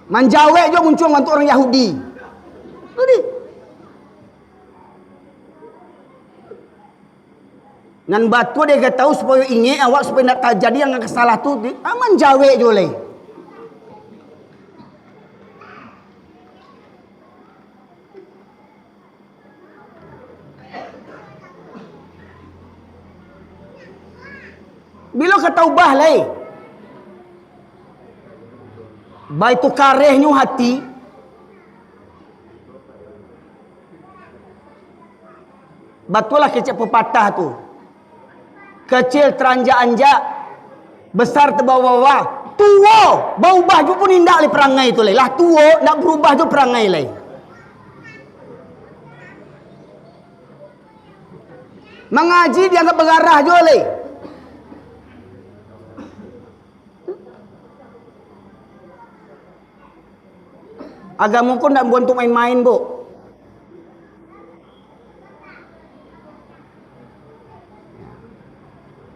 Manjawek jo muncul untuk orang Yahudi. Tadi. Ngan batu dia kata tahu supaya ingat awak supaya nak terjadi yang kesalah tu. Manjawek jo lai. Bila kata ubah lai. Baik tu karehnya hati. Batulah kecil pepatah tu. Kecil teranjak-anjak, besar terbawa-bawa. Tua, berubah je pun indak li perangai tu lai. Lah tua, nak berubah je perangai lai. Mengaji dianggap bergarah je lai. Agama kau nak buat untuk main-main bu.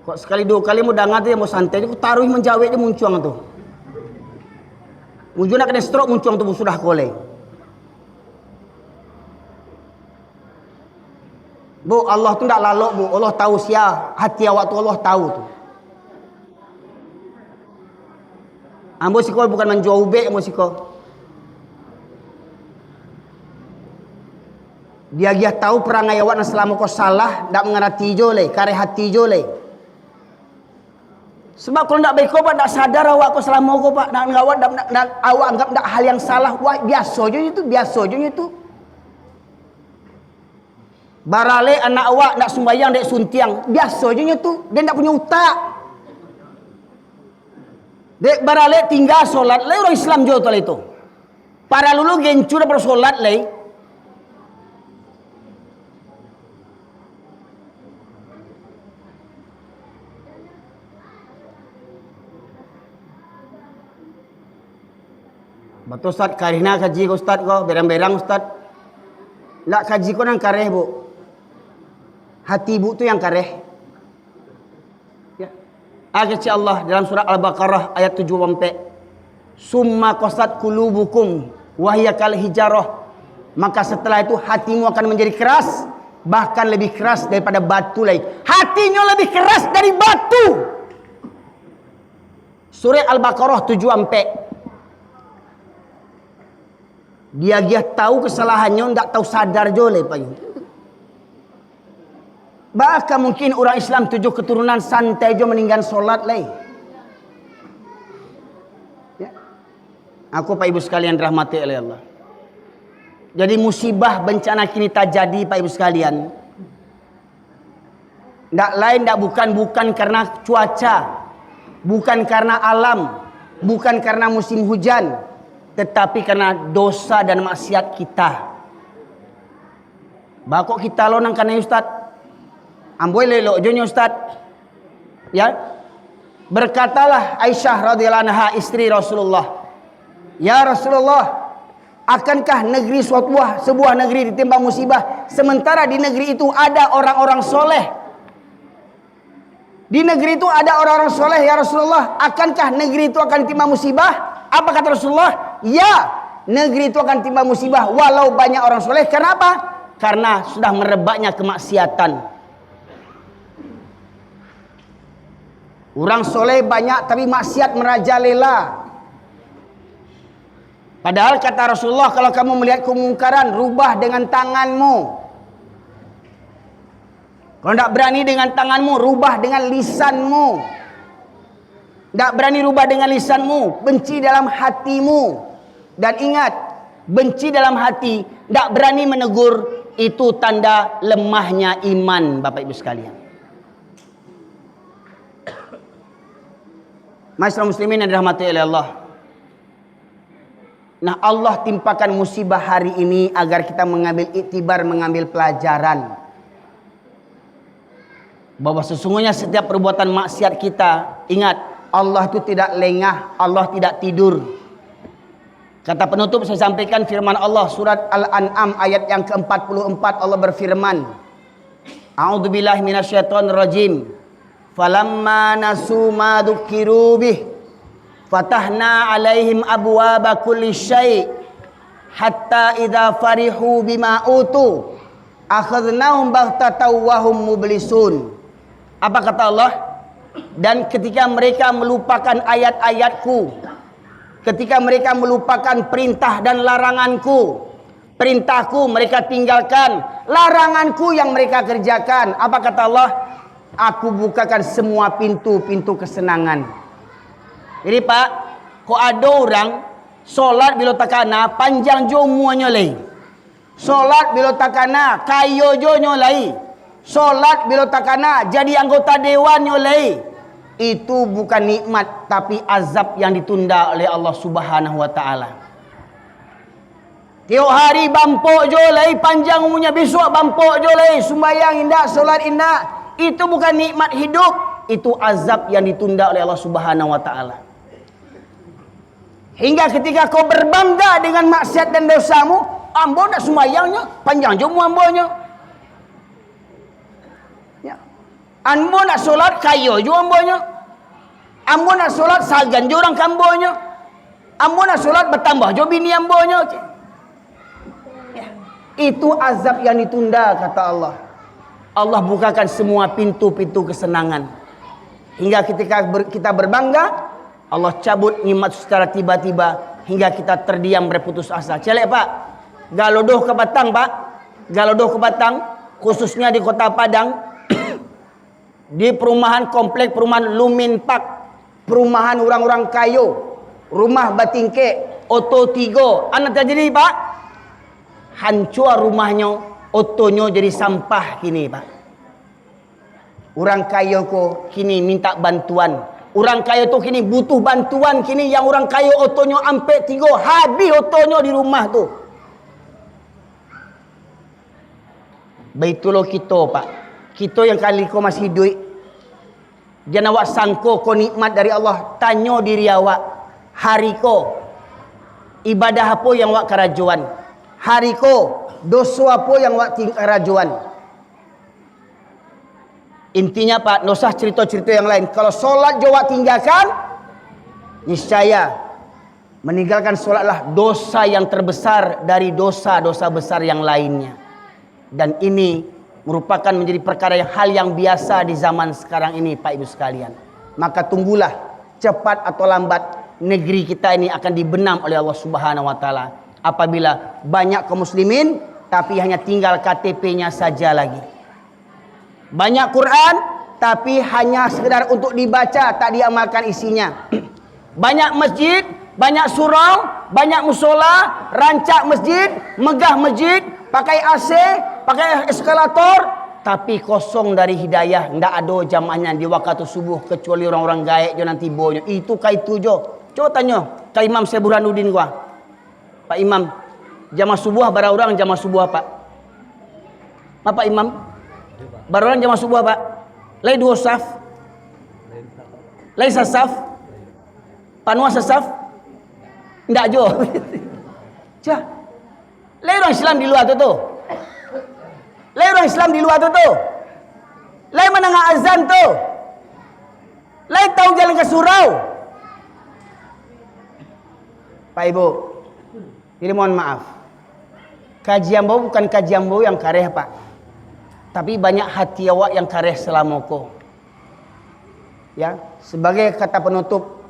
Kok sekali dua kali mau dengar tu yang mau santai tu taruh menjawab dia muncul tu. Muncul nak kena stroke muncul tu sudah kolej. Bu Allah tu tak lalok bu. Allah tahu sia hati awak tu Allah tahu tu. Ambo siko bukan menjual ubek ambo siko. Dia tahu perangai awak nak selama kau salah, tak mengerti jo leh, kare hati jo leh. Sebab kalau tak baik kau pak, tak sadar awak kau selama kau pak, nak awak nak awak anggap tak hal yang salah, wah biasa je itu, biasa je itu. Barale anak awak nak sembahyang dek suntiang, biasa je itu, dia tak punya utak. Dek barale tinggal solat, leh orang Islam jo tu itu. Para lulu gencur pada solat leh. Betul Ustaz, karina kaji ko Ustaz ko, berang-berang Ustaz. Lak kaji ko nang kareh bu. Hati ibu tu yang kareh. Ya. Ayat Allah dalam surah Al-Baqarah ayat 7 sampai. Summa qasat qulubukum wa hiya kal hijarah. Maka setelah itu hatimu akan menjadi keras, bahkan lebih keras daripada batu lagi. Hatinya lebih keras dari batu. Surah Al-Baqarah 7 sampai. Dia tahu kesalahannya, tak tahu sadar jole payu. Bahkan mungkin orang Islam 7 keturunan santai jo meninggal solat leh. Ya. Aku Pak Ibu sekalian rahmati oleh Allah. Jadi musibah bencana kini terjadi Pak Ibu sekalian. Tak lain tak bukan karena cuaca, bukan karena alam, bukan karena musim hujan. Tetapi karena dosa dan maksiat kita. Bakok kita lo nang kana Ustaz. Amboi lelok jonyo Ustaz. Ya. Berkatalah Aisyah radhiyallahu anha, istri Rasulullah, "Ya Rasulullah, akankah negeri sebuah negeri ditimpa musibah sementara di negeri itu ada orang-orang soleh? Di negeri itu ada orang-orang soleh ya Rasulullah. Akankah negeri itu akan ditimpa musibah?" Apa kata Rasulullah? "Ya, negeri itu akan ditimpa musibah walau banyak orang soleh." Kenapa? Karena sudah merebaknya kemaksiatan. Orang soleh banyak tapi maksiat merajalela. Padahal kata Rasulullah, kalau kamu melihat kemungkaran, rubah dengan tanganmu. Kalau tidak berani dengan tanganmu, rubah dengan lisanmu. Tidak berani rubah dengan lisanmu, benci dalam hatimu. Dan ingat, benci dalam hati, tidak berani menegur, itu tanda lemahnya iman, Bapak Ibu sekalian. Masyarakat muslimin yang dirahmati oleh Allah. Nah, Allah timpakan musibah hari ini agar kita mengambil iktibar, mengambil pelajaran. Bahwa sesungguhnya setiap perbuatan maksiat kita, ingat, Allah itu tidak lengah, Allah tidak tidur. Kata penutup saya sampaikan firman Allah surat Al-An'am ayat yang ke-44, Allah berfirman, A'udzubillahi minasyaitonirrajim. Falamma nasu ma dzukiru bih fatahna alaihim abwaaba kulli syai' hatta idza farihu bima utu akhadnahum baghtatan wa hum mublisun. Apa kata Allah? Dan ketika mereka melupakan ayat-ayatku, ketika mereka melupakan perintah dan laranganku, perintahku mereka tinggalkan, laranganku yang mereka kerjakan, apa kata Allah? Aku bukakan semua pintu-pintu kesenangan. Jadi Pak, kok ada orang solat bila takana panjang jo muanya lai. Solat bila takana kayo jo nyolai. Solat bila takana jadi anggota dewan nyolai. Itu bukan nikmat tapi azab yang ditunda oleh Allah Subhanahu wa taala. Tiap hari bampok jo lai, panjang umurnya, besok bampok jo lai, sembahyang indah, solat indah. Itu bukan nikmat hidup, itu azab yang ditunda oleh Allah Subhanahu wa taala. Hingga ketika kau berbangga dengan maksiat dan dosamu, ambo nak sembahyangnya, panjang jemu ambonya. Ya. Ambo nak solat kayo jo ambonya. Ambo nak solat sagan jo orang kambonya. Ambo nak solat bertambah jo bini ambonya. Ya. Itu azab yang ditunda kata Allah. Allah bukakan semua pintu-pintu kesenangan. Hingga ketika kita berbangga, Allah cabut nikmat secara tiba-tiba hingga kita terdiam berputus asa. Celek Pak, galodoh ke Batang Pak, galodoh ke Batang, khususnya di Kota Padang, di perumahan komplek perumahan Lumin Park, perumahan orang-orang kayo, rumah Batingke, Oto Tigo, anak terjadi Pak, hancur rumahnya. Otonya jadi sampah kini Pak. Orang kaya ko kini minta bantuan. Orang kaya tu kini butuh bantuan kini. Yang orang kaya otonya ampe 3 habis otonya di rumah tu. Baitulah kita Pak. Kita yang kali ko masih hidup, jangan awak sangko ko nikmat dari Allah. Tanya diri awak, hari ko ibadah apa yang awak kerajuan? Hari ko dosa apa yang awak kerajuan? Intinya Pak, no usah cerita-cerita yang lain. Kalau solat jo awak tinggalkan, niscaya meninggalkan solatlah dosa yang terbesar dari dosa-dosa besar yang lainnya. Dan ini merupakan menjadi perkara hal yang biasa di zaman sekarang ini Pak Ibu sekalian. Maka tunggulah, cepat atau lambat negeri kita ini akan dibenam oleh Allah Subhanahu wa taala. Apabila banyak kaum muslimin tapi hanya tinggal KTP-nya saja lagi. Banyak Quran tapi hanya sekedar untuk dibaca, tak diamalkan isinya. Banyak masjid, banyak surau, banyak musola, rancak masjid, megah masjid, pakai AC, pakai eskalator, tapi kosong dari hidayah. Tidak ada jamaahnya di waktu subuh kecuali orang-orang gaek jo nanti bonya. Itu kaitu jo. Coba tanya ke Imam Syekh Burhanuddin gua. Pak Imam, jamaah subuh bara orang jamaah subuh Pak. Pak Imam, Barulan jamaah subuh Pak. Lai 2 saf. Lai sasaf. Panua sasaf. Ndak jo. Cah. Lai orang Islam di luar tu. Lai orang Islam di luar tu. Lai menengah azan tu. Lai tahu jalan ke surau. Pak Ibu, jadi mohon maaf. Kajian bau bukan kajian bau yang kareh Pak. Tapi banyak hati awak yang kareh selamoko. Ya, sebagai kata penutup,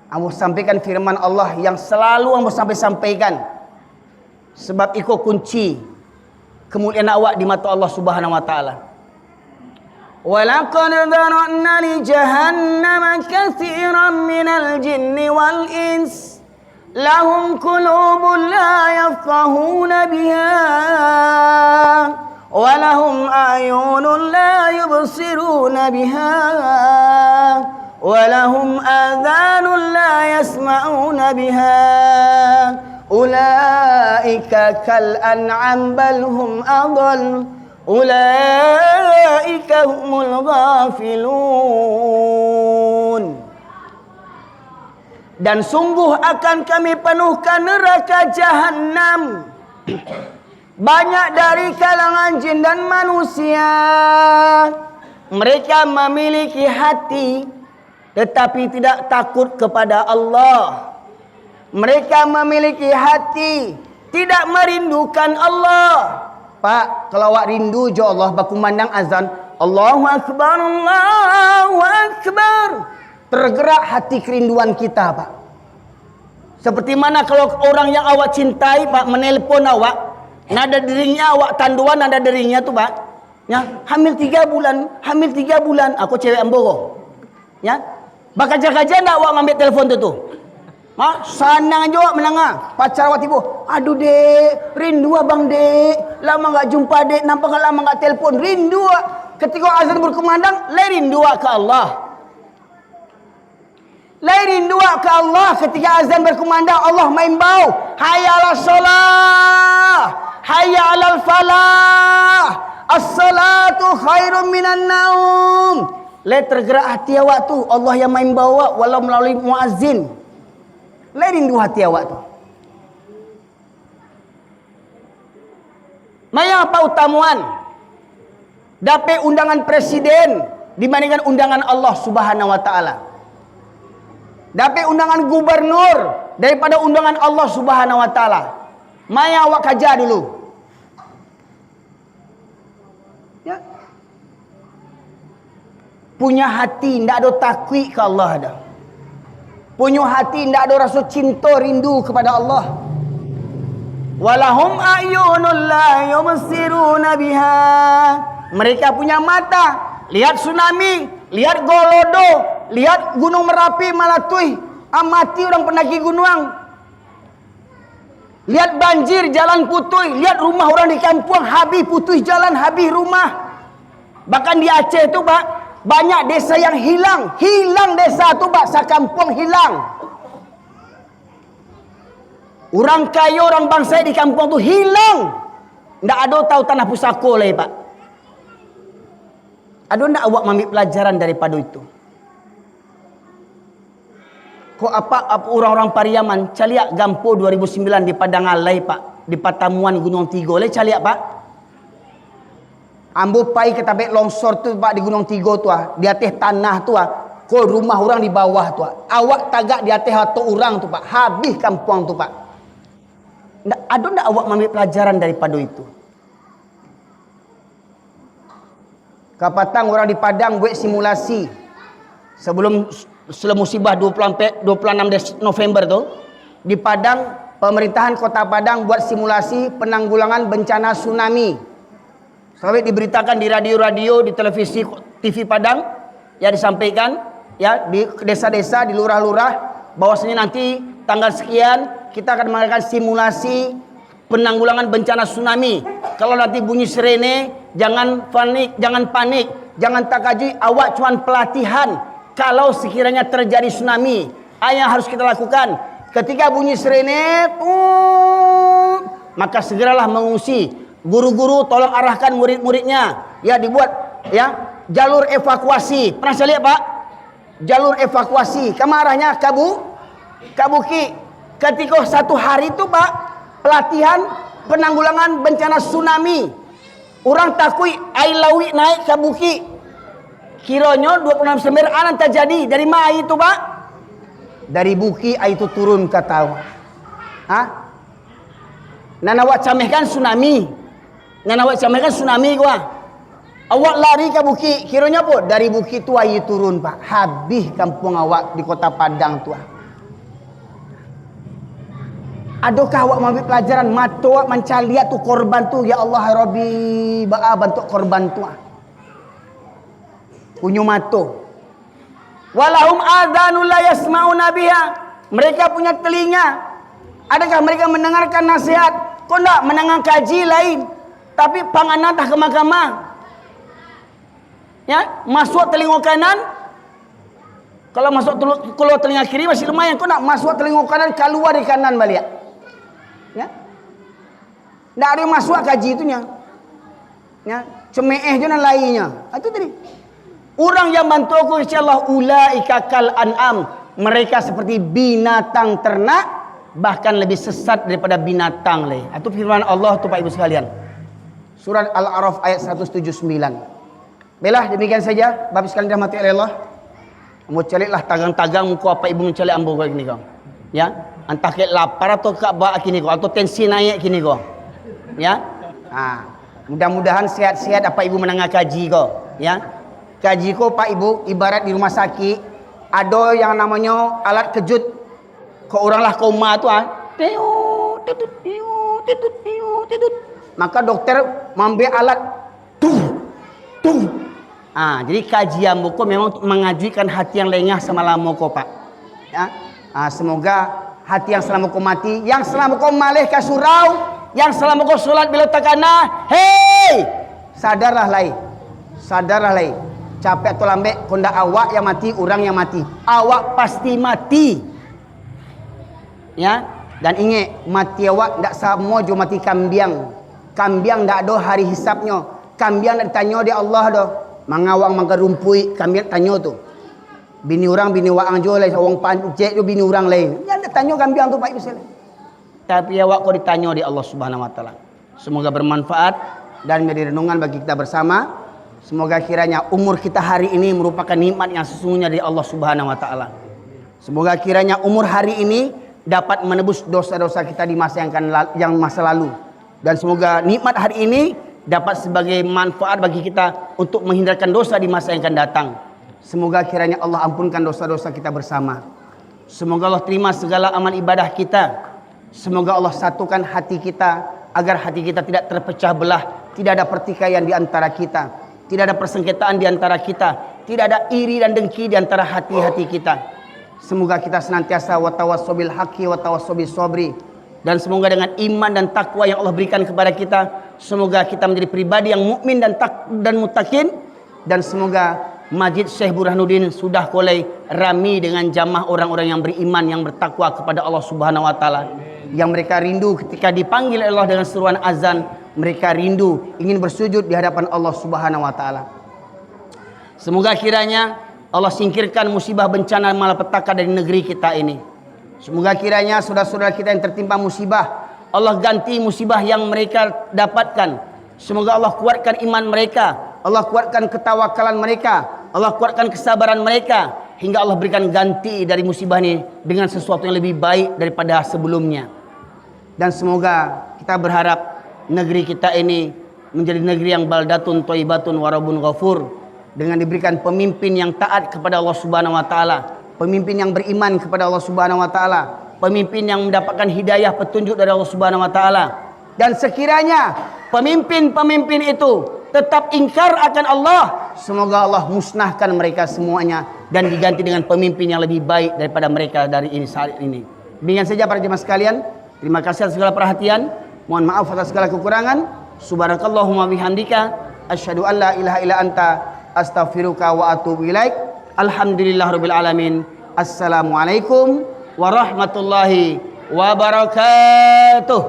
ambo sampaikan firman Allah yang selalu ambo sampaikan. Sebab iko kunci kemuliaan awak di mata Allah Subhanahu wa taala. Walaqad dharana li jahannama katsiran minal jinni wal ins lahum qulubun la yafqahuna biha wa lahum a'yunun la yubsiruna biha wa lahum adhanun la yasma'una biha ulaika kal an'am bal hum adall ulaika humul ghafilun. Dan sungguh akan kami penuhkan neraka jahanam banyak dari kalangan jin dan manusia. Mereka memiliki hati tetapi tidak takut kepada Allah. Mereka memiliki hati tidak merindukan Allah. Pak, kalau awak rindu jo Allah bakumandang azan, Allahu akbar, Allahu akbar. Tergerak hati kerinduan kita, Pak. Seperti mana kalau orang yang awak cintai, Pak, menelpon awak, nada deringnya awak tanduan nada deringnya tu, Pak. Ya, hamil 3 bulan, aku cewek amboro. Ya. Bakaja-kaja ndak awak ngambil telefon tu. Ha, sanang aja awak menangah. Pacar awak tiba, aduh dek, rindu abang dek. Lama enggak jumpa dek, nampak lama enggak telefon, rindu. Ketika azan berkumandang, le rindu ke Allah. Lain dua ke Allah ketika azan berkumandang, Allah main bau, hayya 'alas shalah, hayya 'alal falah, as-salatu khairum minan naum. Lain tergerak hati awak tu, Allah yang main bawa walau melalui muazzin. Lain dua hati awak tu. Maya apa utamuan? Dapat undangan presiden dibandingkan undangan Allah Subhanahu wa taala. Dapat undangan gubernur daripada undangan Allah Subhanahu wa taala. Maya awak kaja dulu. Ya. Punya hati ndak ada takwi ke Allah dah. Punya hati ndak ada rasa cinta rindu kepada Allah. Walahum a'yunul la yubsiruna biha. Mereka punya mata, lihat tsunami, lihat Golodo, lihat Gunung Merapi, Malatui, amati orang pendaki gunung. Lihat banjir, jalan putui, lihat rumah orang di kampung, habis putui jalan, habis rumah. Bahkan di Aceh tu, Pak, banyak desa yang hilang. Hilang desa tu, Pak, sakampung hilang. Orang kaya, orang bangsa di kampung tu hilang. Ndak ada tahu tanah pusaka lagi, Pak. Ada ndak awak ambil pelajaran daripada itu? Kok apa orang-orang Pariaman caliak Gampo 2009 di Padang Alai, Pak, di Patamuan Gunung Tigo le caliak, Pak. Ambo pai ketabek longsor tu, Pak, di Gunung Tigo tu di atas tanah tu ko rumah orang di bawah tu awak tagak di atas hatu orang tu, Pak. Habis kampung tu, Pak. Ada ndak awak ambil pelajaran daripada itu? Kapatang orang di Padang buat simulasi sebelum musibah 26 November tu di Padang, pemerintahan Kota Padang buat simulasi penanggulangan bencana tsunami. Sampai diberitakan di radio-radio, di televisi TV Padang, ya disampaikan ya di desa-desa, di lurah-lurah bahwasanya nanti tanggal sekian kita akan mengadakan simulasi penanggulangan bencana tsunami. Kalau nanti bunyi sirene, jangan panik, jangan takajui, awak cuman pelatihan. Kalau sekiranya terjadi tsunami, apa yang harus kita lakukan? Ketika bunyi sirene, maka segeralah mengungsi. Guru-guru tolong arahkan murid-muridnya. Ya, dibuat ya jalur evakuasi. Pernah saya lihat, Pak? Jalur evakuasi. Kemana arahnya? Kabuki. Ketika satu hari itu, Pak, pelatihan penanggulangan bencana tsunami. Orang takui air laut naik Kabuki. Kiranya 26 September akan terjadi. Dari mana itu, Pak? Dari buki air itu turun ke tahu. Hah? Nanawak camehkan tsunami. Gua. Awak lari ke buki. Kiranya apa? Dari buki itu air turun, Pak. Habis kampung awak di kota Padang tu. Adakah awak mengambil pelajaran? Mata awak mencari lihat tu korban tu. Ya Allah, ya Rabbi, ba'a bantu korban tu. Punya mata. Walahum adhanul la yasma'una biha. Mereka punya telinga. Adakah mereka mendengarkan nasihat? Kau tak mendengar kaji lain. Tapi panganan tak ke mahkamah. Ya, masuk telinga kanan. Kalau masuk keluar telinga kiri masih lumayan. Kau nak masuk telinga kanan, keluar di kanan balik. Ya, tak ada yang masuk kaji itunya. Ya, cemeeh je dan lainnya. Itu tadi. Orang yang bantu aku insyaallah ulaika kal an'am. Mereka seperti binatang ternak, bahkan lebih sesat daripada binatang lain. Itu firman Allah tu Pak Ibu sekalian. Surat Al-A'raf ayat 179. Baiklah, demikian saja Bapak sekalian dirahmati oleh Allah. Mau caliklah tagang-tagang muka Pak Ibu mencalik ambo kau gini kau. Ya. Entah ke lapar atau ke bak kini kau, atau tensi naik kini kau. Ya. Mudah-mudahan sehat-sehat apa Ibu menengah kaji kau, ya. Kaji kau Pak Ibu ibarat di rumah sakit ada yang namanya alat kejut. Kau oranglah koma tu titut. Maka dokter mengambil alat jadi kajian buku memang untuk mengajukan hati yang lengah semalam kau Pak. Ya. Semoga hati yang selama kau mati, yang selama kau malih ke surau, yang selama kau solat bila takana, hei, sadarlah lai. Capek atau lambat, kau ndak awak yang mati, orang yang mati. Awak pasti mati. Ya, dan ingat mati awak ndak sama jo mati kambiang. Kambiang ndak ada hari hisapnya. Kambiang ndak ditanya di Allah dah. Mangawang manggarumpui, kambiang tanya tu. Bini orang bini waang jo lain, orang pancet jo bini orang lain. Jangan tanya kambiang tu Pak Ibu sekalian. Tapi awak kau ditanya di Allah Subhanahu wa taala. Semoga bermanfaat dan menjadi renungan bagi kita bersama. Semoga kiranya umur kita hari ini merupakan nikmat yang sesungguhnya dari Allah Subhanahu wa taala. Semoga kiranya umur hari ini dapat menebus dosa-dosa kita di masa yang masa lalu. Dan semoga nikmat hari ini dapat sebagai manfaat bagi kita untuk menghindarkan dosa di masa yang akan datang. Semoga kiranya Allah ampunkan dosa-dosa kita bersama. Semoga Allah terima segala amal ibadah kita. Semoga Allah satukan hati kita agar hati kita tidak terpecah belah, tidak ada pertikaian di antara kita, tidak ada persengketaan di antara kita, tidak ada iri dan dengki di antara hati-hati kita. Semoga kita senantiasa watawassobil haqqi watawassobis sobri. Dan semoga dengan iman dan takwa yang Allah berikan kepada kita, semoga kita menjadi pribadi yang mukmin dan muttaqin. Dan semoga Masjid Syekh Burhanuddin sudah mulai rami dengan jamaah orang-orang yang beriman, yang bertakwa kepada Allah Subhanahu wa taala. Yang mereka rindu ketika dipanggil Allah dengan seruan azan, mereka rindu ingin bersujud di hadapan Allah Subhanahu wa taala. Semoga kiranya Allah singkirkan musibah bencana malapetaka dari negeri kita ini. Semoga kiranya saudara-saudara kita yang tertimpa musibah, Allah ganti musibah yang mereka dapatkan. Semoga Allah kuatkan iman mereka, Allah kuatkan ketawakalan mereka, Allah kuatkan kesabaran mereka, hingga Allah berikan ganti dari musibah ini dengan sesuatu yang lebih baik daripada sebelumnya. Dan semoga kita berharap negeri kita ini menjadi negeri yang baldatun thayyibatun warabun ghafur, dengan diberikan pemimpin yang taat kepada Allah Subhanahu wa taala, pemimpin yang beriman kepada Allah Subhanahu wa taala, pemimpin yang mendapatkan hidayah petunjuk dari Allah Subhanahu wa taala. Dan sekiranya pemimpin-pemimpin itu tetap ingkar akan Allah, semoga Allah musnahkan mereka semuanya dan diganti dengan pemimpin yang lebih baik daripada mereka dari ini saat ini. Demikian saja para jemaah sekalian. Terima kasih atas segala perhatian. Mohon maaf atas segala kekurangan. Subhanakallahumma bihamdika asyhadu an la ilaha illa anta astaghfiruka wa atubu ilaik. Alhamdulillahirabbil alamin. Assalamualaikum warahmatullahi wabarakatuh.